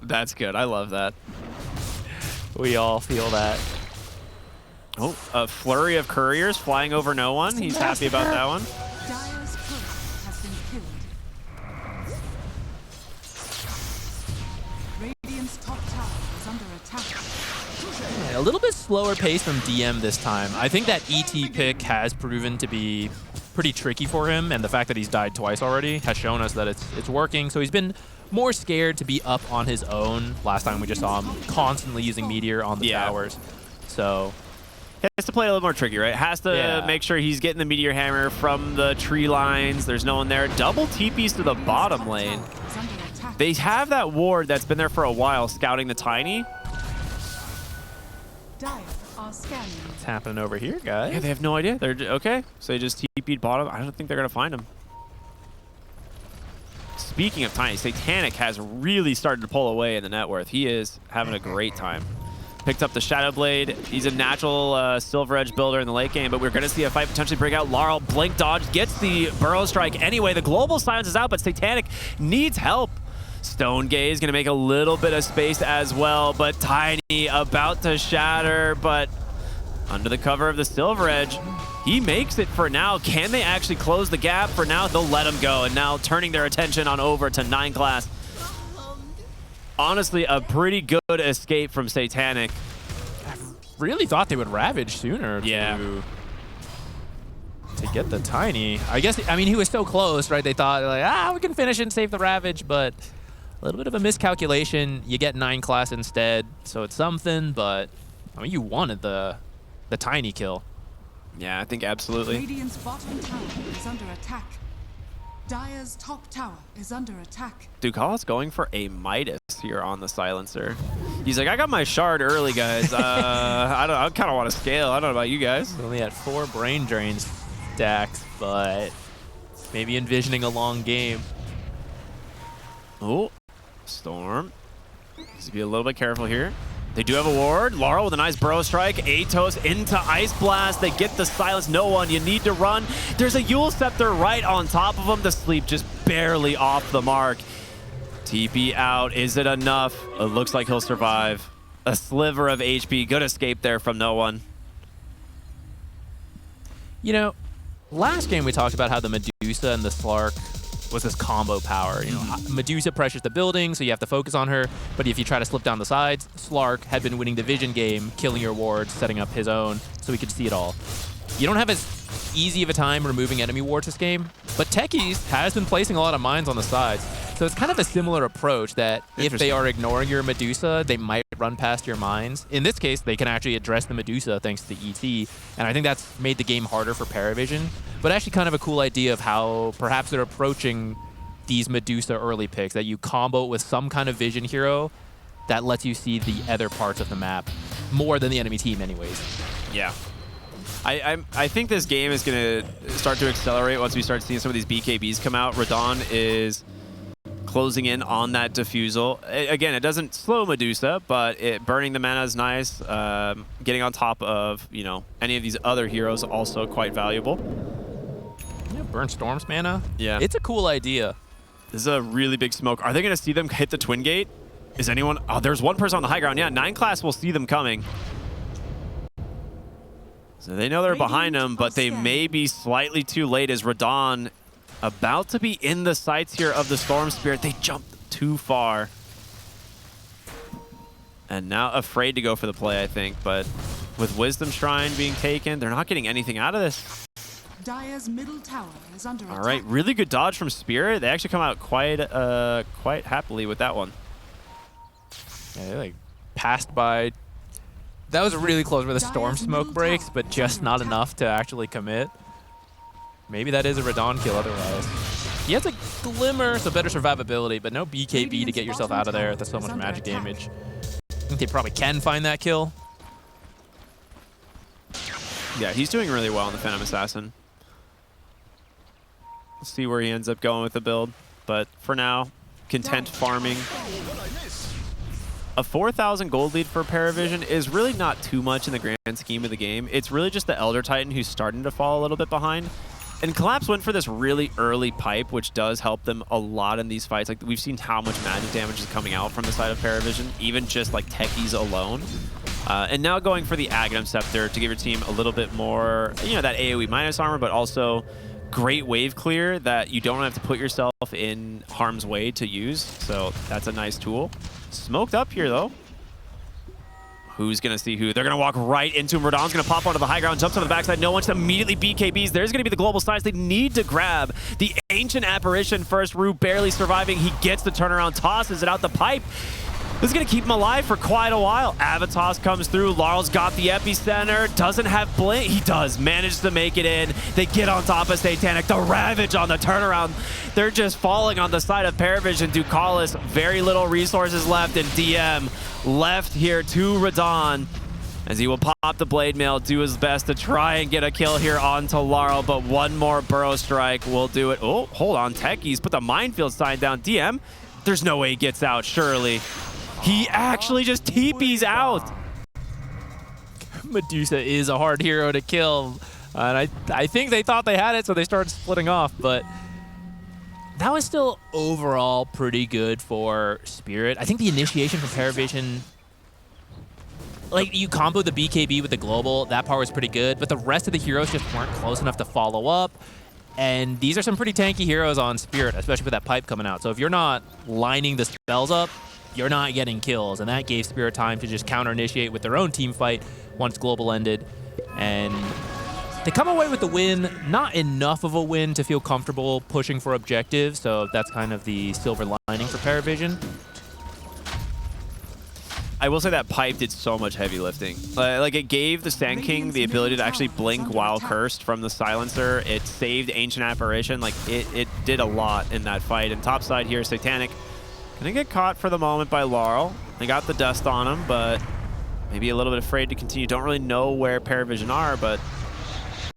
[SPEAKER 2] That's good. I love that.
[SPEAKER 1] We all feel that.
[SPEAKER 2] Oh, a flurry of couriers flying over no one. He's happy about that one.
[SPEAKER 3] Dire's turret has been killed. Radiant's top tower is under attack.
[SPEAKER 1] A little bit slower pace from DM this time. I think that ET pick has proven to be pretty tricky for him, and the fact that he's died twice already has shown us that it's working. So he's been more scared to be up on his own. Last time we just saw him constantly using Meteor on the towers. So
[SPEAKER 2] he has to play a little more tricky, right? Has to make sure he's getting the Meteor Hammer from the tree lines. There's no one there. Double TPs to the bottom lane. They have that ward that's been there for a while, scouting the Tiny.
[SPEAKER 1] What's happening over here, guys?
[SPEAKER 2] Yeah, they have no idea. They're okay. So they just TP'd bottom. I don't think they're going to find him. Speaking of Tiny, Satanic has really started to pull away in the net worth. He is having a great time. Picked up the Shadow Blade. He's a natural Silver Edge builder in the late game, but we're going to see a fight potentially break out. Laurel blink dodge, gets the Burrow Strike anyway. The global silence is out, but Satanic needs help. Stone Gaze going to make a little bit of space as well, but Tiny about to shatter, but under the cover of the Silver Edge, he makes it for now. Can they actually close the gap? For now, they'll let him go, and now turning their attention on over to 9 class. Honestly, a pretty good escape from Satanic.
[SPEAKER 1] I really thought they would Ravage sooner to get the Tiny. I guess, I mean, he was so close, right? They thought, like, we can finish and save the Ravage, but a little bit of a miscalculation. You get 9 class instead, so it's something, but I mean, you wanted the Tiny kill.
[SPEAKER 2] Yeah, I think absolutely.
[SPEAKER 3] Radiant's bottom tower is under attack. Dire's top tower is under attack.
[SPEAKER 2] Ducalis going for a Midas here on the silencer. He's like, I got my shard early, guys. I kind of want to scale. I don't know about you guys.
[SPEAKER 1] Only had 4 brain drain stacks, but maybe envisioning a long game.
[SPEAKER 2] Oh, Storm. Needs to be a little bit careful here. They do have a ward. Laurel with a nice burrow strike. Atos into Ice Blast. They get the silence. No one. You need to run. There's a Yule Scepter right on top of him. The sleep just barely off the mark. TP out. Is it enough? It looks like he'll survive. A sliver of HP. Good escape there from no one.
[SPEAKER 1] You know, last game we talked about how the Medusa and the Slark was this combo power. You know, Medusa pressures the building, so you have to focus on her. But if you try to slip down the sides, Slark had been winning the vision game, killing your wards, setting up his own, so he could see it all. You don't have as easy of a time removing enemy wards this game, but Techies has been placing a lot of mines on the sides. So it's kind of a similar approach that if they are ignoring your Medusa, they might run past your mines. In this case, they can actually address the Medusa thanks to the ET, and I think that's made the game harder for Paravision, but actually kind of a cool idea of how perhaps they're approaching these Medusa early picks, that you combo it with some kind of vision hero that lets you see the other parts of the map more than the enemy team anyways.
[SPEAKER 2] Yeah. I think this game is going to start to accelerate once we start seeing some of these BKBs come out. Radon is closing in on that diffusal. Again, it doesn't slow Medusa, but burning the mana is nice. Getting on top of, you know, any of these other heroes also quite valuable.
[SPEAKER 1] Yeah, burn Storm's mana.
[SPEAKER 2] Yeah.
[SPEAKER 1] It's a cool idea.
[SPEAKER 2] This is a really big smoke. Are they going to see them hit the Twin Gate? Is anyone... Oh, there's one person on the high ground. Yeah, 9 class will see them coming. So they know they're behind them, but they may be slightly too late as Radon about to be in the sights here of the Storm Spirit. They jumped too far. And now afraid to go for the play, I think. But with Wisdom Shrine being taken, they're not getting anything out of this.
[SPEAKER 3] Dire's middle tower is under attack.
[SPEAKER 2] All right, really good dodge from Spirit. They actually come out quite happily with that one.
[SPEAKER 1] Yeah, they like passed by. That was really close where the Storm smoke breaks, but just not enough to actually commit. Maybe that is a Radon kill otherwise. He has a glimmer, so better survivability, but no BKB to get yourself out of there. That's so much magic damage. I think they probably can find that kill.
[SPEAKER 2] Yeah, he's doing really well in the Phantom Assassin. Let's see where he ends up going with the build. But for now, content farming. A 4,000 gold lead for Paravision is really not too much in the grand scheme of the game. It's really just the Elder Titan who's starting to fall a little bit behind. And Collapse went for this really early pipe, which does help them a lot in these fights. Like, we've seen how much magic damage is coming out from the side of Paravision, even just like techies alone. And now going for the Aghanim Scepter to give your team a little bit more, you know, that AoE minus armor, but also great wave clear that you don't have to put yourself in harm's way to use. So that's a nice tool. Smoked up here, though. Who's going to see who? They're going to walk right into him. Radon's going to pop onto the high ground, jumps on the backside. No one's immediately BKBs. There's going to be the global size. They need to grab the Ancient Apparition first. Rue barely surviving. He gets the turnaround, tosses it out the pipe. This is going to keep him alive for quite a while. Avatos comes through. Laurel's got the epicenter. Doesn't have blink. He does. Manages to make it in. They get on top of Satanic. The Ravage on the turnaround. They're just falling on the side of Paravision. Ducalis, very little resources left. And DM left here to Radon as he will pop the Blade Mail, do his best to try and get a kill here onto Laurel. But one more Burrow Strike will do it. Oh, hold on. Techies put the Minefield sign down. DM, there's no way he gets out, surely. He actually just TPs out.
[SPEAKER 1] Medusa is a hard hero to kill. And I think they thought they had it, so they started splitting off. But that was still overall pretty good for Spirit. I think the initiation for Paravision, like, you combo the BKB with the global, that part was pretty good. But the rest of the heroes just weren't close enough to follow up. And these are some pretty tanky heroes on Spirit, especially with that pipe coming out. So if you're not lining the spells up, you're not getting kills, and that gave Spirit time to just counter-initiate with their own team fight once Global ended. And they come away with the win, not enough of a win to feel comfortable pushing for objectives, so that's kind of the silver lining for Paravision.
[SPEAKER 2] I will say that pipe did so much heavy lifting. Like, it gave the Sand King the ability to actually blink while cursed from the silencer. It saved Ancient Apparition. Like, it did a lot in that fight. And topside here, Satanic Gonna get caught for the moment by Laurel. They got the dust on him, but maybe a little bit afraid to continue. Don't really know where Paravision are, but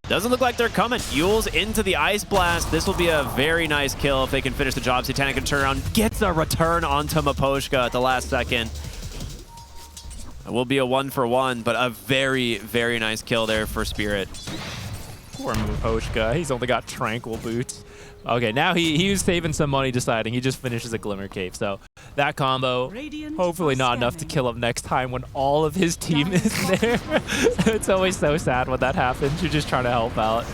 [SPEAKER 2] doesn't look like they're coming. Yule's into the Ice Blast. This will be a very nice kill if they can finish the job. Satanic can turn around, gets a return onto Miposhka at the last second. It will be a 1-for-1, but a very, very nice kill there for Spirit.
[SPEAKER 1] Poor Miposhka. He's only got Tranquil Boots. Okay, now he was saving some money deciding he just finishes a Glimmer Cape. So that combo, hopefully not enough to kill him next time when all of his team is there. It's always so sad when that happens. You're just trying to help out.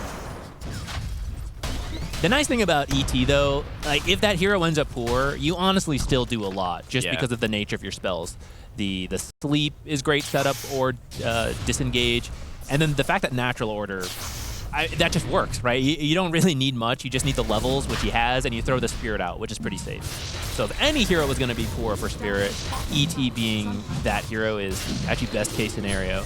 [SPEAKER 1] The nice thing about ET, though, like if that hero ends up poor, you honestly still do a lot just because of the nature of your spells. The sleep is great setup or disengage. And then the fact that natural order, that just works, right? You don't really need much. You just need the levels, which he has, and you throw the Spirit out, which is pretty safe. So if any hero was going to be poor for Spirit, ET being that hero is actually best case scenario.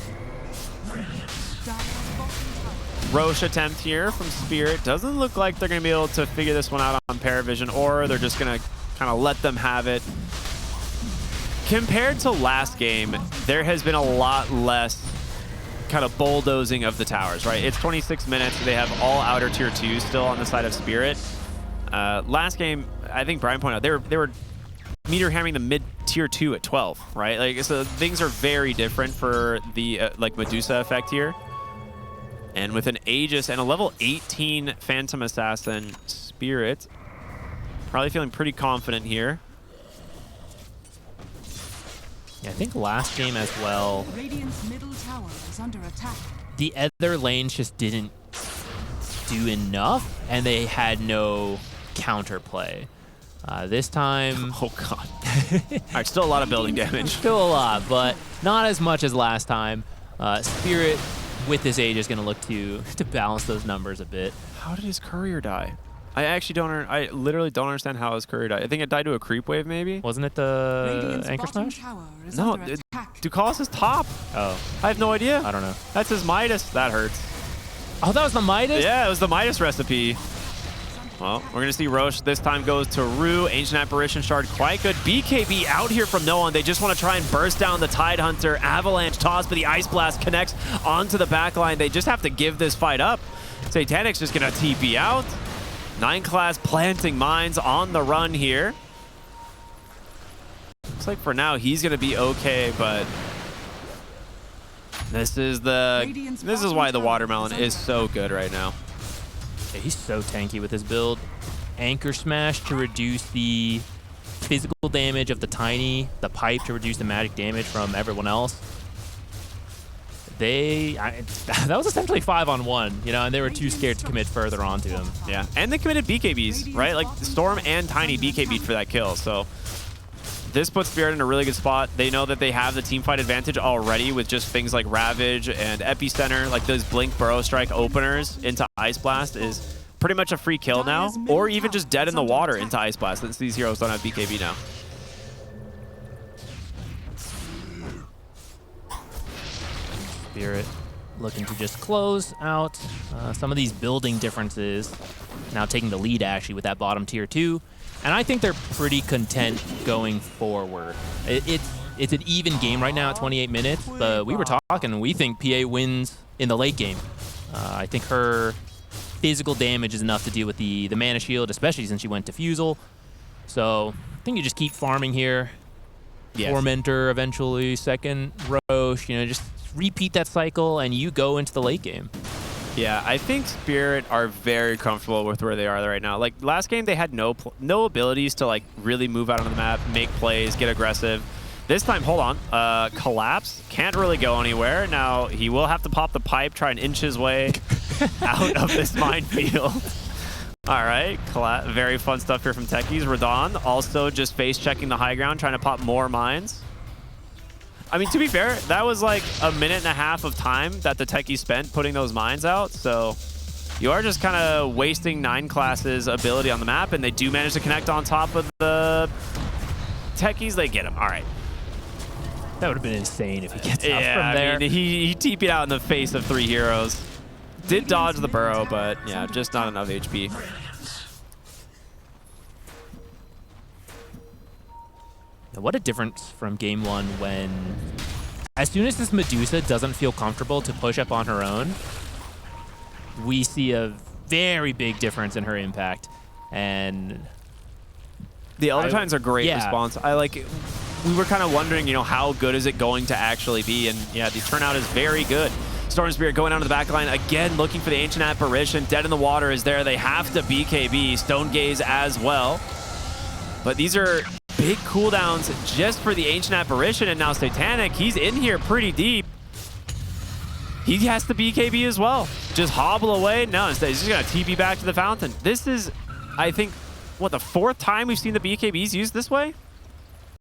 [SPEAKER 2] Roche attempt here from Spirit. Doesn't look like they're going to be able to figure this one out on Paravision, or they're just going to kind of let them have it. Compared to last game, there has been a lot less kind of bulldozing of the towers, right? It's 26 minutes. They have all outer tier 2s still on the side of Spirit. Last game, I think Brian pointed out, they were meter hammering the mid tier 2 at 12, right? Like, so things are very different for the like Medusa effect here. And with an Aegis and a level 18 Phantom Assassin, Spirit probably feeling pretty confident here.
[SPEAKER 1] Yeah, I think last game as well,
[SPEAKER 3] Radiant's middle tower is under attack.
[SPEAKER 1] the other lanes just didn't do enough, and they had no counterplay. This time...
[SPEAKER 2] Oh, God. All right, still a lot of building damage.
[SPEAKER 1] Still a lot, but not as much as last time. Spirit, with this age, is going to look to balance those numbers a bit.
[SPEAKER 2] How did his courier die? I actually don't. I literally don't understand how his courier died. I think it died to a creep wave, maybe.
[SPEAKER 1] Wasn't it the
[SPEAKER 3] Radiant's
[SPEAKER 1] Anchor
[SPEAKER 3] bottom
[SPEAKER 1] Smash?
[SPEAKER 3] tower is
[SPEAKER 2] No,
[SPEAKER 3] under attack.
[SPEAKER 2] Ducalis is top.
[SPEAKER 1] Oh,
[SPEAKER 2] I have no idea.
[SPEAKER 1] I don't know.
[SPEAKER 2] That's his Midas. That hurts.
[SPEAKER 1] Oh, that was the Midas?
[SPEAKER 2] Yeah, it was the Midas recipe. Well, we're going to see Roche this time goes to Rue. Ancient Apparition Shard, quite good. BKB out here from no one. They just want to try and burst down the Tidehunter. Avalanche toss, but the Ice Blast connects onto the backline. They just have to give this fight up. Satanic's just going to TP out. 9 class planting mines on the run here. Looks like for now he's going to be okay, but this is why the Watermelon is so good right now.
[SPEAKER 1] Yeah, he's so tanky with his build. Anchor Smash to reduce the physical damage of the Tiny, the Pipe to reduce the magic damage from everyone else. That was essentially 5-on-1, you know, and they were too scared to commit further onto him.
[SPEAKER 2] Yeah, and they committed BKBs, right? Like Storm and Tiny BKB'd for that kill, so this puts Spirit in a really good spot. They know that they have the team fight advantage already with just things like Ravage and Epicenter, like those Blink Burrow Strike openers into Ice Blast is pretty much a free kill now, or even just dead in the water into Ice Blast since these heroes don't have BKB now.
[SPEAKER 1] Spirit looking to just close out some of these building differences. Now taking the lead, actually, with that bottom tier 2. And I think they're pretty content going forward. It's an even game right now at 28 minutes, but we were talking, we think PA wins in the late game. I think her physical damage is enough to deal with the mana shield, especially since she went to Fusel. So I think you just keep farming here. Yes. Tormentor eventually, second Roche, you know, just repeat that cycle and you go into the late game.
[SPEAKER 2] Yeah, I think Spirit are very comfortable with where they are right now. Like last game, they had no abilities to like really move out on the map, make plays, get aggressive. This time, hold on, Collapse can't really go anywhere. Now he will have to pop the pipe, try and inch his way out of this minefield. All right, very fun stuff here from Techies. Radon also just face checking the high ground, trying to pop more mines. I mean, to be fair, that was like a minute and a half of time that the Techies spent putting those mines out. So you are just kind of wasting 9 classes ability on the map, and they do manage to connect on top of the Techies. They get him. All right.
[SPEAKER 1] That would have been insane if he gets out from there.
[SPEAKER 2] I mean, he TP'd out in the face of 3 heroes. Did dodge the burrow, but yeah, just not enough HP.
[SPEAKER 1] What a difference from game one when, as soon as this Medusa doesn't feel comfortable to push up on her own, we see a very big difference in her impact. And
[SPEAKER 2] the Elder Titans are great response. We were kind of wondering, you know, how good is it going to actually be? And yeah, the turnout is very good. Storm Spirit going down to the back line again, looking for the Ancient Apparition. Dead in the Water is there. They have to BKB. Stone Gaze as well. But these are big cooldowns just for the Ancient Apparition, and now Satanic, he's in here pretty deep. He has to BKB as well. Just hobble away. No, instead he's just going to TP back to the fountain. This is, I think, what, the 4th time we've seen the BKBs used this way?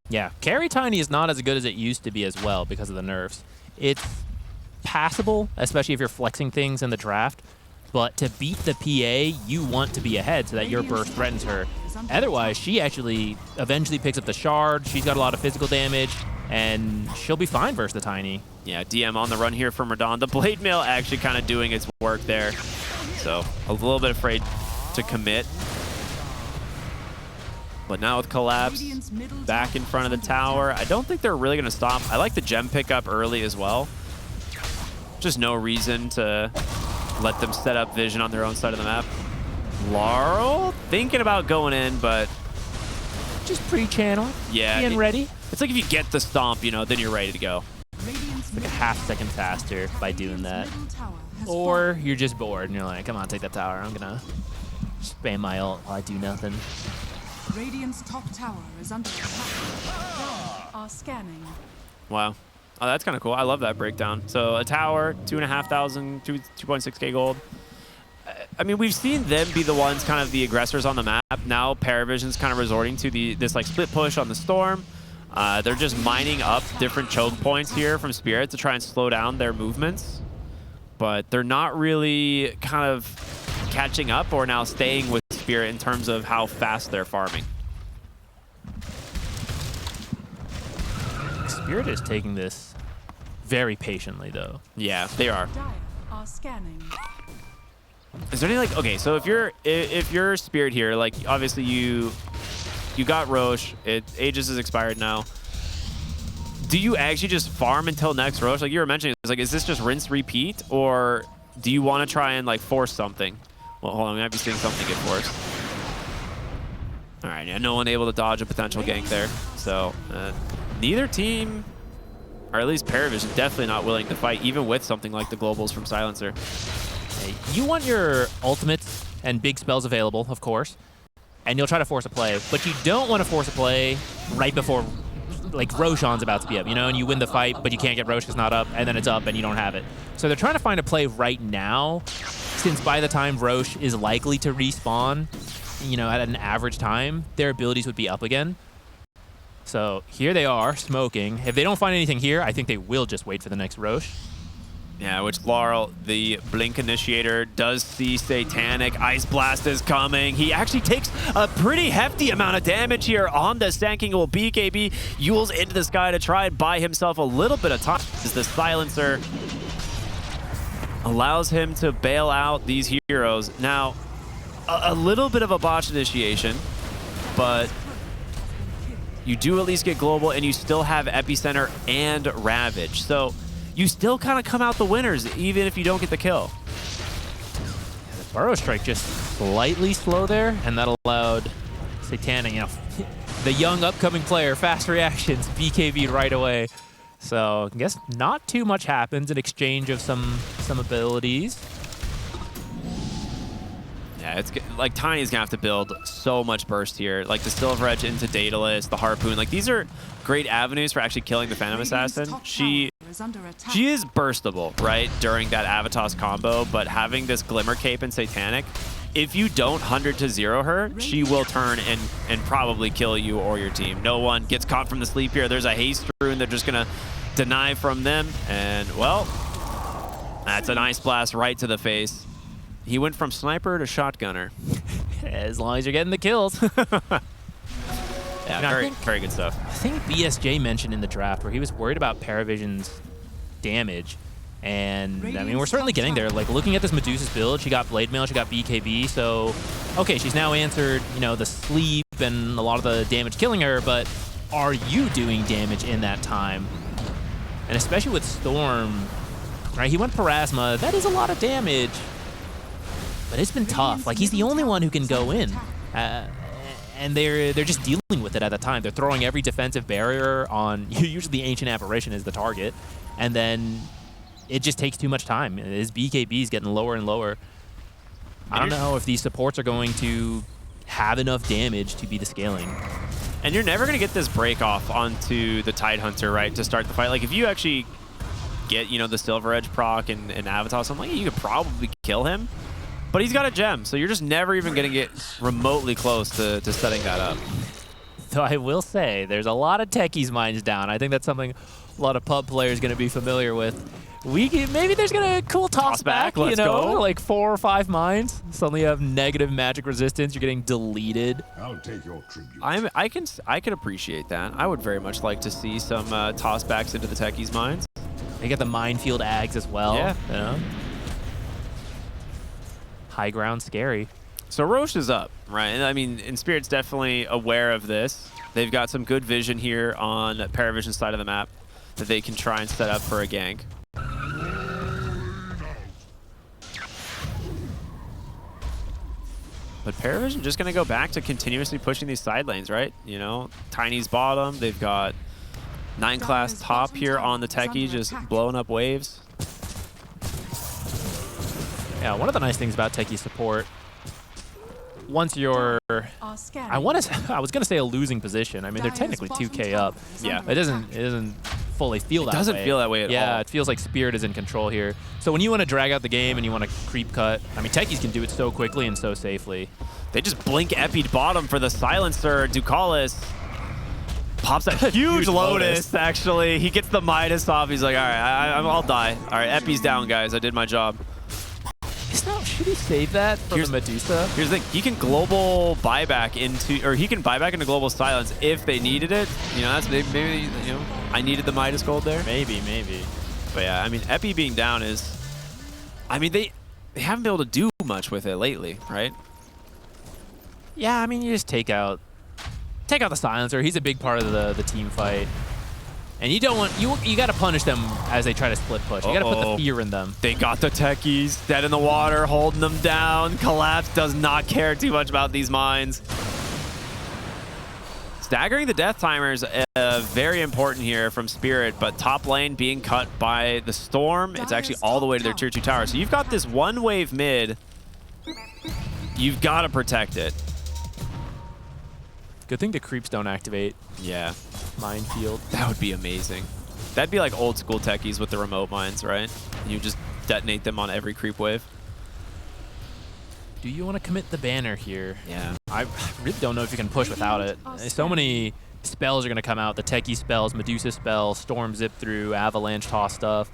[SPEAKER 1] Yeah, Carry Tiny is not as good as it used to be as well because of the nerfs. It's passable, especially if you're flexing things in the draft, but to beat the PA, you want to be ahead so that your burst threatens her. Otherwise, she actually eventually picks up the shard. She's got a lot of physical damage, and she'll be fine versus the Tiny.
[SPEAKER 2] Yeah, DM on the run here from Radon. The Blade Mail actually kind of doing its work there. So a little bit afraid to commit. But now with Collapse back in front of the tower, I don't think they're really going to stop. I like the gem pickup early as well. Just no reason to let them set up Vision on their own side of the map. Laurel thinking about going in, but
[SPEAKER 1] just pre-channel, being ready.
[SPEAKER 2] It's like if you get the stomp, you know, then you're ready to go.
[SPEAKER 1] It's like a ½ second faster by doing that. Or you're just bored and you're like, come on, take that tower. I'm going to spam my ult while I do nothing.
[SPEAKER 3] Radiant's top tower is under attack. Are scanning.
[SPEAKER 2] Wow. Oh, that's kind of cool. I love that breakdown. So a tower, 2,500, 2.6k gold. I mean, we've seen them be the ones kind of the aggressors on the map. Now Paravision's kind of resorting to this like split push on the Storm. They're just mining up different choke points here from Spirit to try and slow down their movements. But they're not really kind of catching up or now staying with Spirit in terms of how fast they're farming.
[SPEAKER 1] Spirit is taking this very patiently, though.
[SPEAKER 2] Yeah, they are.
[SPEAKER 3] Dire are scanning.
[SPEAKER 2] Is there any like, okay, so if you're Spirit here, like obviously you got Roche, Aegis is expired now. Do you actually just farm until next Roche? Like you were mentioning, it's like, is this just rinse repeat, or do you want to try and like force something? Well, hold on, we might be seeing something get forced. All right, yeah, no one able to dodge a potential gank there. So neither team, or at least Paravision, definitely not willing to fight, even with something like the globals from Silencer.
[SPEAKER 1] Hey, you want your ultimates and big spells available, of course, and you'll try to force a play, but you don't want to force a play right before like Roshan's about to be up, you know, and you win the fight, but you can't get Roche because not up, and then it's up and you don't have it. So they're trying to find a play right now, since by the time Roche is likely to respawn, you know, at an average time, their abilities would be up again. So here they are, smoking. If they don't find anything here, I think they will just wait for the next Roche.
[SPEAKER 2] Yeah, which Laurel, the Blink Initiator, does see Satanic. Ice Blast is coming. He actually takes a pretty hefty amount of damage here on the Sand King. Will BKB Yules into the sky to try and buy himself a little bit of time as the Silencer allows him to bail out these heroes. Now, a little bit of a botched initiation, but you do at least get global, and you still have Epicenter and Ravage. So you still kind of come out the winners, even if you don't get the kill.
[SPEAKER 1] The Burrow Strike just slightly slow there, and that allowed Satanic, you know, the young upcoming player, fast reactions, BKB right away. So I guess not too much happens in exchange of some abilities.
[SPEAKER 2] Yeah, it's like Tiny's gonna have to build so much burst here. Like the Silver Edge into Daedalus, the Harpoon. Like these are great avenues for actually killing the Phantom Assassin. She is burstable, right, during that Avatos combo, but having this Glimmer Cape and Satanic, if you don't 100 to 0 her, she will turn and probably kill you or your team. No one gets caught from the sleep here. There's a Haste Rune. They're just gonna deny from them, and well, that's an Ice Blast right to the face. He went from sniper to shotgunner.
[SPEAKER 1] As long as you're getting the kills.
[SPEAKER 2] Yeah, very good stuff.
[SPEAKER 1] I think BSJ mentioned in the draft where he was worried about Paravision's damage. And, I mean, we're certainly getting there. Like, looking at this Medusa's build, she got Blade Mail, she got BKB. So, okay, she's now answered, you know, the sleep and a lot of the damage killing her, but are you doing damage in that time? And especially with Storm, right? He went Parasma. That is a lot of damage. But it's been tough. Like, he's the only one who can go in. And they're just dealing with it at the time. They're throwing every defensive barrier on, usually the Ancient Apparition is the target. And then it just takes too much time. His BKB is getting lower and lower. I don't know if these supports are going to have enough damage to be the scaling.
[SPEAKER 2] And you're never going to get this break off onto the Tidehunter, right, to start the fight. Like, if you actually get, you know, the Silver Edge proc and Avatar, something like that, you could probably kill him. But he's got a gem, so you're just never even going to get remotely close to setting that up.
[SPEAKER 1] So I will say, there's a lot of techies mines down. I think that's something a lot of pub players going to be familiar with. Maybe there's going to cool toss back, you know, like 4 or 5 mines. Suddenly you have negative magic resistance. You're getting deleted.
[SPEAKER 4] I'll take your tribute.
[SPEAKER 2] I can appreciate that. I would very much like to see some toss backs into the techies mines.
[SPEAKER 1] You got the minefield ags as well.
[SPEAKER 2] Yeah.
[SPEAKER 1] You know? High ground scary.
[SPEAKER 2] So Roche is up, right? And I mean, and Spirit's definitely aware of this. They've got some good vision here on Paravision side of the map that they can try and set up for a gank. But Paravision just going to go back to continuously pushing these side lanes, right? You know, Tiny's bottom. They've got 9 class top here on the techie, just blowing up waves.
[SPEAKER 1] Yeah, one of the nice things about techie support, once you're, I was gonna say a losing position. I mean, they're technically 2K up.
[SPEAKER 2] Yeah,
[SPEAKER 1] it doesn't fully feel that way.
[SPEAKER 2] It doesn't feel that way at all.
[SPEAKER 1] Yeah, it feels like Spirit is in control here. So when you want to drag out the game and you want to creep cut, I mean, techies can do it so quickly and so safely.
[SPEAKER 2] They just blink Epi'd bottom for the silencer. Ducalis pops a huge Lotus, actually. He gets the Midas off. He's like, all right, I'll die. All right, Epi's down, guys. I did my job.
[SPEAKER 1] Should he save that for the Medusa?
[SPEAKER 2] Here's the thing. He can global buyback into, or he can buyback into global silence if they needed it. You know, that's maybe, you know, I needed the Midas gold there.
[SPEAKER 1] Maybe.
[SPEAKER 2] But yeah, I mean, Epi being down is, I mean, they haven't been able to do much with it lately, right?
[SPEAKER 1] Yeah, I mean, you just take out the silencer. He's a big part of the team fight. And you don't want, you got to punish them as they try to split push. You got to put the fear in them.
[SPEAKER 2] They got the techies, dead in the water, holding them down. Collapse does not care too much about these mines. Staggering the death timers, very important here from Spirit, but top lane being cut by the Storm. It's actually all the way to their tier 2 tower. So you've got this one wave mid. You've got to protect it.
[SPEAKER 1] Good thing the creeps don't activate.
[SPEAKER 2] Yeah.
[SPEAKER 1] Minefield.
[SPEAKER 2] That would be amazing. That'd be like old school techies with the remote mines, right? You just detonate them on every creep wave.
[SPEAKER 1] Do you want to commit the banner here?
[SPEAKER 2] Yeah.
[SPEAKER 1] I really don't know if you can push without it. So many spells are going to come out. The techie spells, Medusa spell, Storm zip through, Avalanche toss stuff.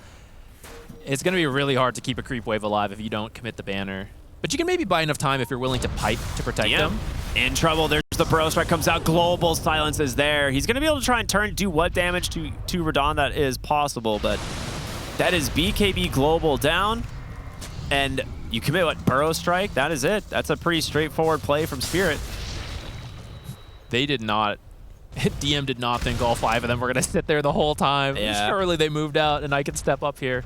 [SPEAKER 1] It's going to be really hard to keep a creep wave alive if you don't commit the banner. But you can maybe buy enough time if you're willing to pipe to protect them.
[SPEAKER 2] In trouble. There's the Burrow Strike comes out. Global silence is there. He's going to be able to try and do what damage to Radon that is possible, but that is BKB Global down. And you commit what? Burrow Strike? That is it. That's a pretty straightforward play from Spirit.
[SPEAKER 1] They did not. DM did not think all 5 of them were going to sit there the whole time.
[SPEAKER 2] Yeah.
[SPEAKER 1] Surely they moved out and I can step up here.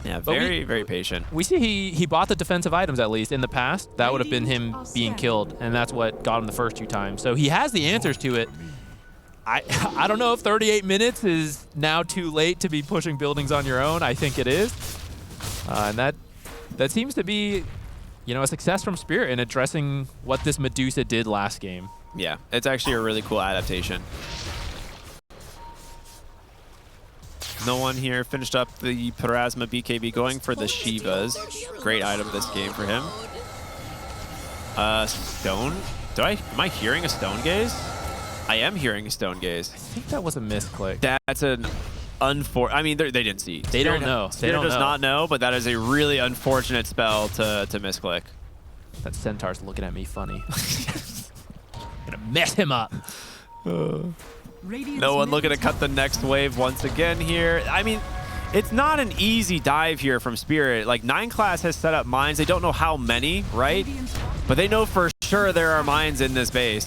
[SPEAKER 2] Yeah, very patient.
[SPEAKER 1] We see he bought the defensive items at least in the past. That would have been him being killed, and that's what got him the first 2 times. So he has the answers to it. I don't know if 38 minutes is now too late to be pushing buildings on your own. I think it is. And that seems to be, you know, a success from Spirit in addressing what this Medusa did last game.
[SPEAKER 2] Yeah, it's actually a really cool adaptation. No one here finished up the Parasma BKB, going for the Shivas. Great item this game for him. Stone? Am I hearing a Stone Gaze? I am hearing a Stone Gaze.
[SPEAKER 1] I think that was a misclick.
[SPEAKER 2] That's an I mean, they didn't see.
[SPEAKER 1] They don't know.
[SPEAKER 2] Spirit does not know, but that is a really unfortunate spell to misclick.
[SPEAKER 1] That Centaur's looking at me funny. Gonna mess him up.
[SPEAKER 2] No one looking to cut the next wave once again here. I mean, it's not an easy dive here from Spirit. Like, 9 class has set up mines. They don't know how many, right? But they know for sure there are mines in this base.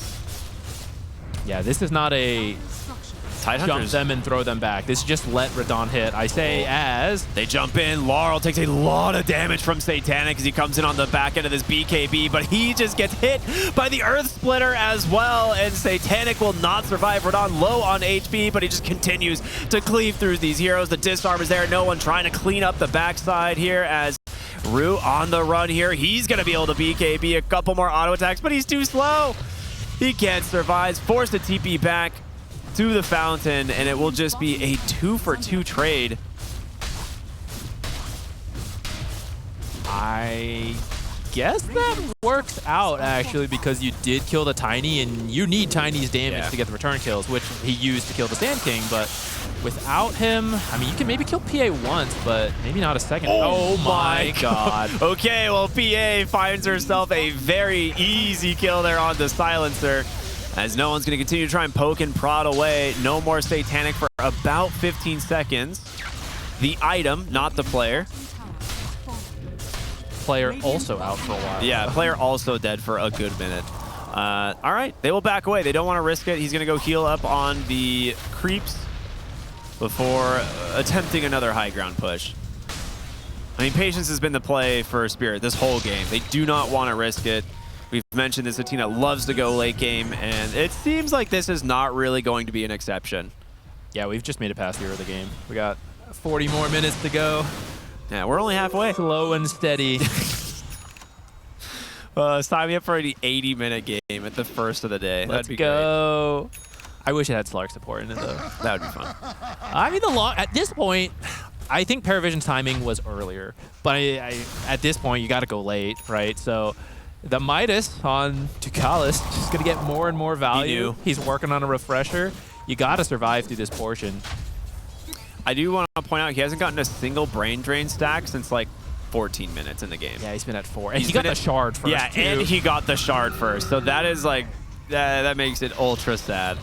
[SPEAKER 1] Yeah, this is not a jump
[SPEAKER 2] Tidehunters.
[SPEAKER 1] them and throw them back. This is just let Radon hit. I say as
[SPEAKER 2] They jump in. Laurel takes a lot of damage from Satanic as he comes in on the back end of this BKB, but he just gets hit by the Earth Splitter as well, and Satanic will not survive. Radon low on HP, but he just continues to cleave through these heroes. The disarm is there. No one trying to clean up the backside here as Rue on the run here. He's going to be able to BKB a couple more auto attacks, but he's too slow. He can't survive. Forced to TP back to the fountain, and it will just be a 2-for-2 trade.
[SPEAKER 1] I guess that works out, actually, because you did kill the Tiny, and you need Tiny's damage to get the return kills, which he used to kill the Sand King, but without him, I mean, you can maybe kill PA once, but maybe not a second. Oh my god.
[SPEAKER 2] Okay, well, PA finds herself a very easy kill there on the Silencer, as no one's going to continue to try and poke and prod away. No more Satanic for about 15 seconds. The item, not the player.
[SPEAKER 1] Player also out for a while.
[SPEAKER 2] Yeah, player also dead for a good minute. All right, they will back away. They don't want to risk it. He's going to go heal up on the creeps before attempting another high ground push. I mean, patience has been the play for Spirit this whole game. They do not want to risk it. We've mentioned this, Atina loves to go late game, and it seems like this is not really going to be an exception.
[SPEAKER 1] Yeah, we've just made it past the early game. We got 40 more minutes to go.
[SPEAKER 2] Yeah, we're only halfway.
[SPEAKER 1] Slow and steady.
[SPEAKER 2] Sign me up for the 80-minute game at the first of the day.
[SPEAKER 1] Let's
[SPEAKER 2] That'd be
[SPEAKER 1] go. I wish it had Slark support in it, though.
[SPEAKER 2] That would be fun.
[SPEAKER 1] I mean, at this point, I think Paravision's timing was earlier, but at this point, you got to go late, right? So the Midas on Ducalis is going to get more and more value. He's working on a refresher. You got to survive through this portion.
[SPEAKER 2] I do want to point out he hasn't gotten a single brain drain stack since like 14 minutes in the game.
[SPEAKER 1] Yeah, he's been at 4. And he got the shard first,
[SPEAKER 2] Yeah,
[SPEAKER 1] too.
[SPEAKER 2] and he got the shard first. So that is like, that makes it ultra sad.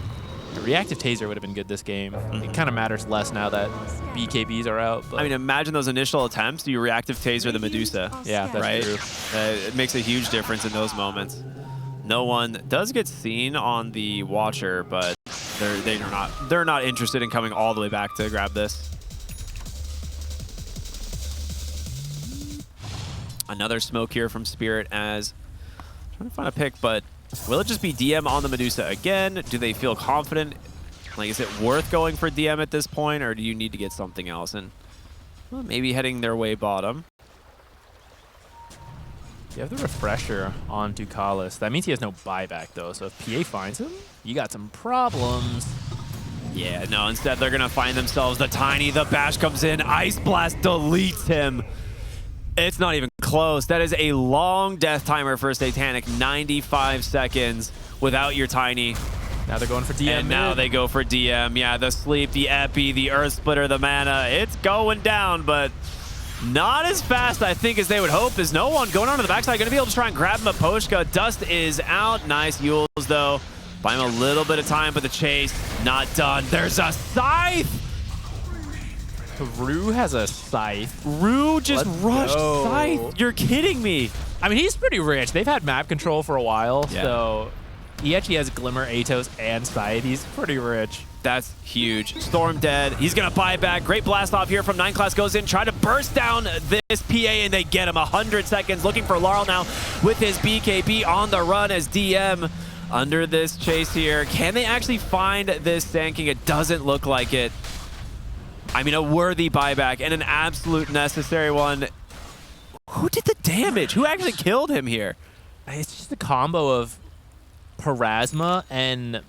[SPEAKER 1] The reactive taser would have been good this game. It kind of matters less now that BKBs are out. But
[SPEAKER 2] I mean, imagine those initial attempts. You reactive taser the Medusa.
[SPEAKER 1] yeah, that's
[SPEAKER 2] right?
[SPEAKER 1] true.
[SPEAKER 2] It makes a huge difference in those moments. No one does get seen on the Watcher, but they're not interested in coming all the way back to grab this. Another smoke here from Spirit as trying to find a pick, but will it just be DM on the Medusa again? Do they feel confident? Like, is it worth going for DM at this point, or do you need to get something else? And well, maybe heading their way bottom.
[SPEAKER 1] You have the refresher on Ducalis. That means he has no buyback, though. So if PA finds him, you got some problems.
[SPEAKER 2] Yeah, no, instead they're going to find themselves the Tiny. The bash comes in. Ice Blast deletes him. It's not even close. That is a long death timer for Satanic. 95 seconds without your Tiny.
[SPEAKER 1] Now they're going for DM.
[SPEAKER 2] And now they go for DM. Yeah, the sleep, the epi, the Earth Splitter, the mana. It's going down, but not as fast, I think, as they would hope. There's no one going on to the backside. Going to be able to try and grab Maposhka. Dust is out. Nice Yules, though. Buy him a little bit of time, but the chase not done. There's a Scythe.
[SPEAKER 1] Rue has a Scythe.
[SPEAKER 2] Rue just rushed Scythe. You're kidding me.
[SPEAKER 1] I mean, he's pretty rich. They've had map control for a while, so he actually has Glimmer, Atos, and Scythe. He's pretty rich.
[SPEAKER 2] That's huge. Storm dead. He's going to buy back. Great blast off here from 9 Class goes in. Try to burst down this PA, and they get him. 100 seconds. Looking for Laurel now with his BKB on the run as DM under this chase here. Can they actually find this Sand King? It doesn't look like it. I mean, a worthy buyback and an absolute necessary one. Who did the damage? Who actually killed him here?
[SPEAKER 1] It's just a combo of Parasma and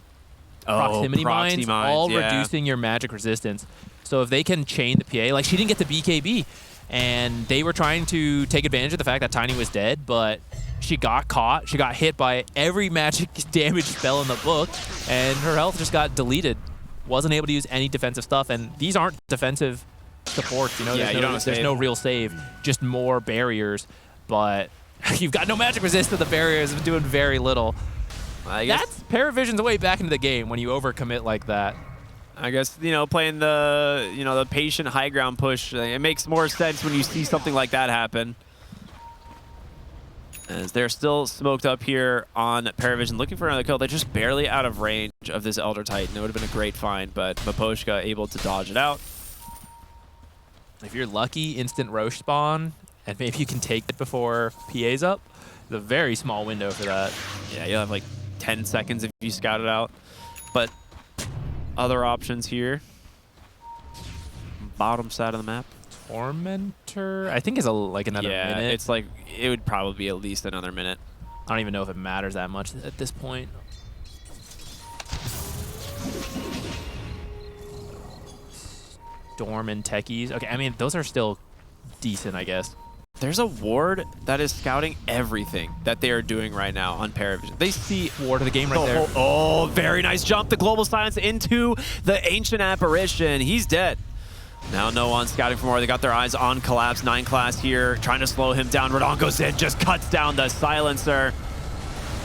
[SPEAKER 1] Proximity Mines, all reducing your magic resistance. So if they can chain the PA, like she didn't get the BKB, and they were trying to take advantage of the fact that Tiny was dead, but she got caught. She got hit by every magic damage spell in the book, and her health just got deleted. Wasn't able to use any defensive stuff, and these aren't defensive supports. You know, there's no real save, just more barriers. But you've got no magic resist to the barriers, doing very little.
[SPEAKER 2] I guess
[SPEAKER 1] that's Paravision's way back into the game when you overcommit like that.
[SPEAKER 2] I guess, you know, playing the, the patient high ground push, it makes more sense when you see something like that happen. As they're still smoked up here on Paravision, looking for another kill. They're just barely out of range of this Elder Titan. It would have been a great find, but Miposhka able to dodge it out.
[SPEAKER 1] If you're lucky, instant Roche spawn, and maybe you can take it before PA's up. It's a very small window for that.
[SPEAKER 2] Yeah, you'll have like 10 seconds if you scout it out. But other options here. Bottom side of the map.
[SPEAKER 1] Tormentor, I think is like another minute.
[SPEAKER 2] Yeah, it's like, it would probably be at least another minute.
[SPEAKER 1] I don't even know if it matters that much at this point. Storm and Techies. Okay, I mean, those are still decent, I guess.
[SPEAKER 2] There's a ward that is scouting everything that they are doing right now on Paravision. They see
[SPEAKER 1] Ward of the game right there.
[SPEAKER 2] Oh, very nice jump. The global silence into the ancient apparition. He's dead. Now no one scouting for more. They got their eyes on Collapse. 9 class here, trying to slow him down. Radon goes in, just cuts down the silencer.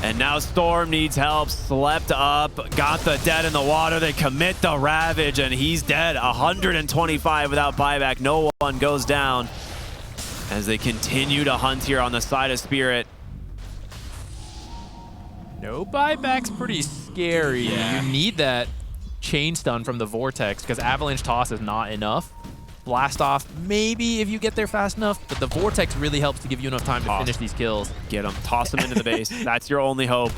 [SPEAKER 2] And now Storm needs help. Slept up, got the dead in the water. They commit the Ravage, and he's dead. 125 without buyback. No one goes down as they continue to hunt here on the side of Spirit.
[SPEAKER 1] No buyback's pretty scary.
[SPEAKER 2] Yeah.
[SPEAKER 1] You need that chain stun from the Vortex because Avalanche Toss is not enough. Blast off, maybe if you get there fast enough, but the Vortex really helps to give you enough time to finish these kills.
[SPEAKER 2] Get him. Toss him into the base. That's your only hope.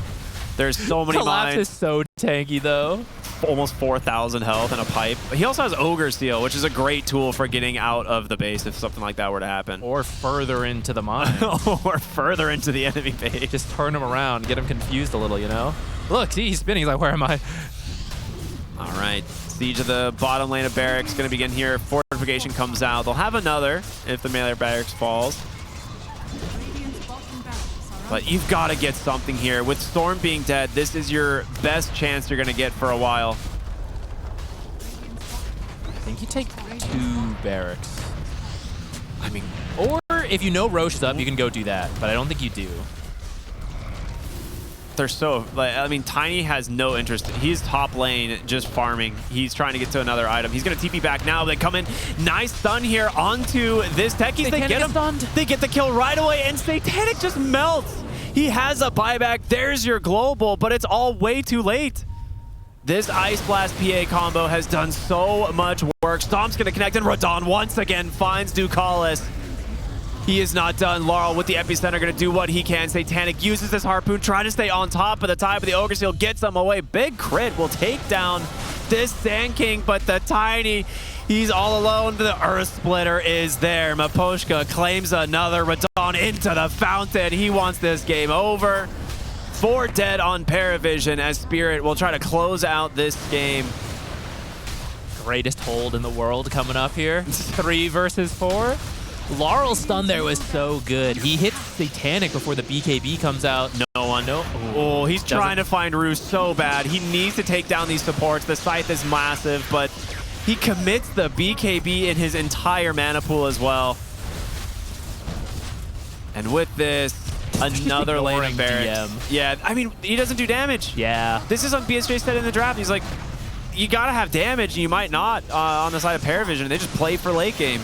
[SPEAKER 2] There's so many
[SPEAKER 1] Collapse
[SPEAKER 2] mines.
[SPEAKER 1] is so tanky, though.
[SPEAKER 2] Almost 4,000 health and a pipe. He also has Ogre Seal, which is a great tool for getting out of the base if something like that were to happen.
[SPEAKER 1] Or further into the mine.
[SPEAKER 2] Or further into the enemy base.
[SPEAKER 1] Just turn him around, get him confused a little, you know? Look, see, he's spinning. He's like, where am I?
[SPEAKER 2] All right. Siege of the bottom lane of Barracks going to begin here. Fortification comes out. They'll have another if the melee Barracks falls. But you've got to get something here. With Storm being dead, this is your best chance you're going to get for a while.
[SPEAKER 1] I think you take 2 Barracks.
[SPEAKER 2] I mean,
[SPEAKER 1] Or if you know Roche's up, you can go do that, but I don't think you do.
[SPEAKER 2] they're so, like, I mean, Tiny has no interest. He's top lane just farming. He's trying to get to another item. He's going to TP back now. They come in. Nice stun here onto this Techies. They get him.
[SPEAKER 1] Stunned.
[SPEAKER 2] They get the kill right away, and Satanic just melts. He has a buyback. There's your global, but it's all way too late. This Ice Blast PA combo has done so much work. Stomp's going to connect, and Radon once again finds Ducalis. He is not done. Laurel with the epicenter going to do what he can. Satanic uses this harpoon, trying to stay on top of the tide, but the Ogre Seal gets him away. Big crit will take down this Sand King, but the Tiny, he's all alone. The Earth Splitter is there. Miposhka claims another. Radon into the fountain. He wants this game over. 4 dead on Paravision as Spirit will try to close out this game.
[SPEAKER 1] Greatest hold in the world coming up here. 3 versus 4. Laurel's stun there was so good. He hits Satanic before the BKB comes out.
[SPEAKER 2] No one. No. Oh, he's trying to find Rue so bad. He needs to take down these supports. The Scythe is massive, but he commits the BKB in his entire mana pool as well. And with this, another lane of Barracks. Yeah, I mean, he doesn't do damage.
[SPEAKER 1] Yeah.
[SPEAKER 2] This is on BSJ said in the draft. He's like, you gotta have damage, and you might not on the side of Paravision. They just play for late game.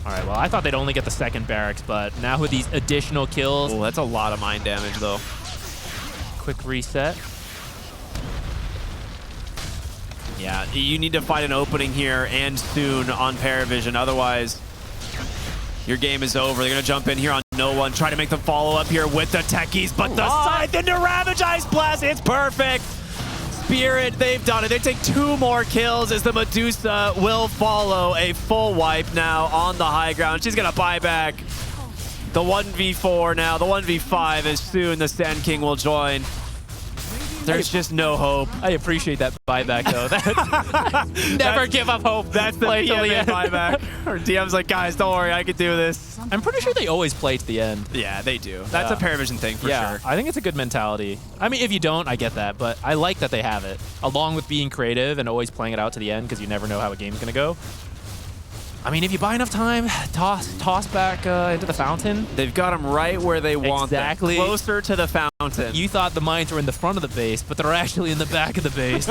[SPEAKER 1] All right, well, I thought they'd only get the second Barracks, but now with these additional kills.
[SPEAKER 2] Oh, that's a lot of mine damage, though.
[SPEAKER 1] Quick reset.
[SPEAKER 2] Yeah, you need to find an opening here and soon on Paravision. Otherwise, your game is over. They're going to jump in here on no one, try to make them follow up here with the Techies, but the Scythe into Ravage Ice Blast. It's perfect. Spirit, they've done it. They take 2 more kills as the Medusa will follow a full wipe now on the high ground. She's going to buy back the 1v4 now, the 1v5 as soon the Sand King will join. There's just no hope.
[SPEAKER 1] I appreciate that buyback, though. Never give up hope.
[SPEAKER 2] That's the PMA buyback. Or DM's like, guys, don't worry, I can do this.
[SPEAKER 1] I'm pretty sure they always play to the end.
[SPEAKER 2] Yeah, they do. That's a Paravision thing for
[SPEAKER 1] sure. I think it's a good mentality. I mean, if you don't, I get that, but I like that they have it. Along with being creative and always playing it out to the end because you never know how a game's going to go. I mean, if you buy enough time, toss back into the fountain.
[SPEAKER 2] They've got them right where they want them.
[SPEAKER 1] Exactly.
[SPEAKER 2] Closer to the fountain.
[SPEAKER 1] You thought the mines were in the front of the base, but they're actually in the back of the base.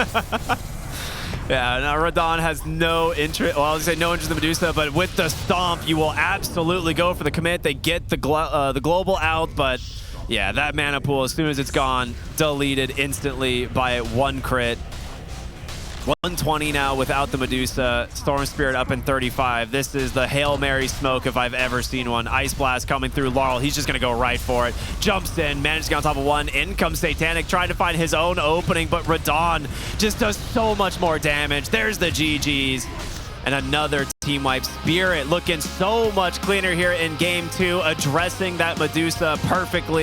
[SPEAKER 2] Yeah, now Radon has no interest. Well, I was gonna say no interest in the Medusa, but with the stomp, you will absolutely go for the commit. They get the global out, but yeah, that mana pool, as soon as it's gone, deleted instantly by 1 crit. 120 now without the Medusa. Storm Spirit up in 35. This is the Hail Mary smoke if I've ever seen one. Ice Blast coming through. Laurel, he's just going to go right for it. Jumps in, manages to get on top of 1. In comes Satanic, trying to find his own opening, but Radon just does so much more damage. There's the GGs. And another team wipe. Spirit looking so much cleaner here in game 2, addressing that Medusa perfectly.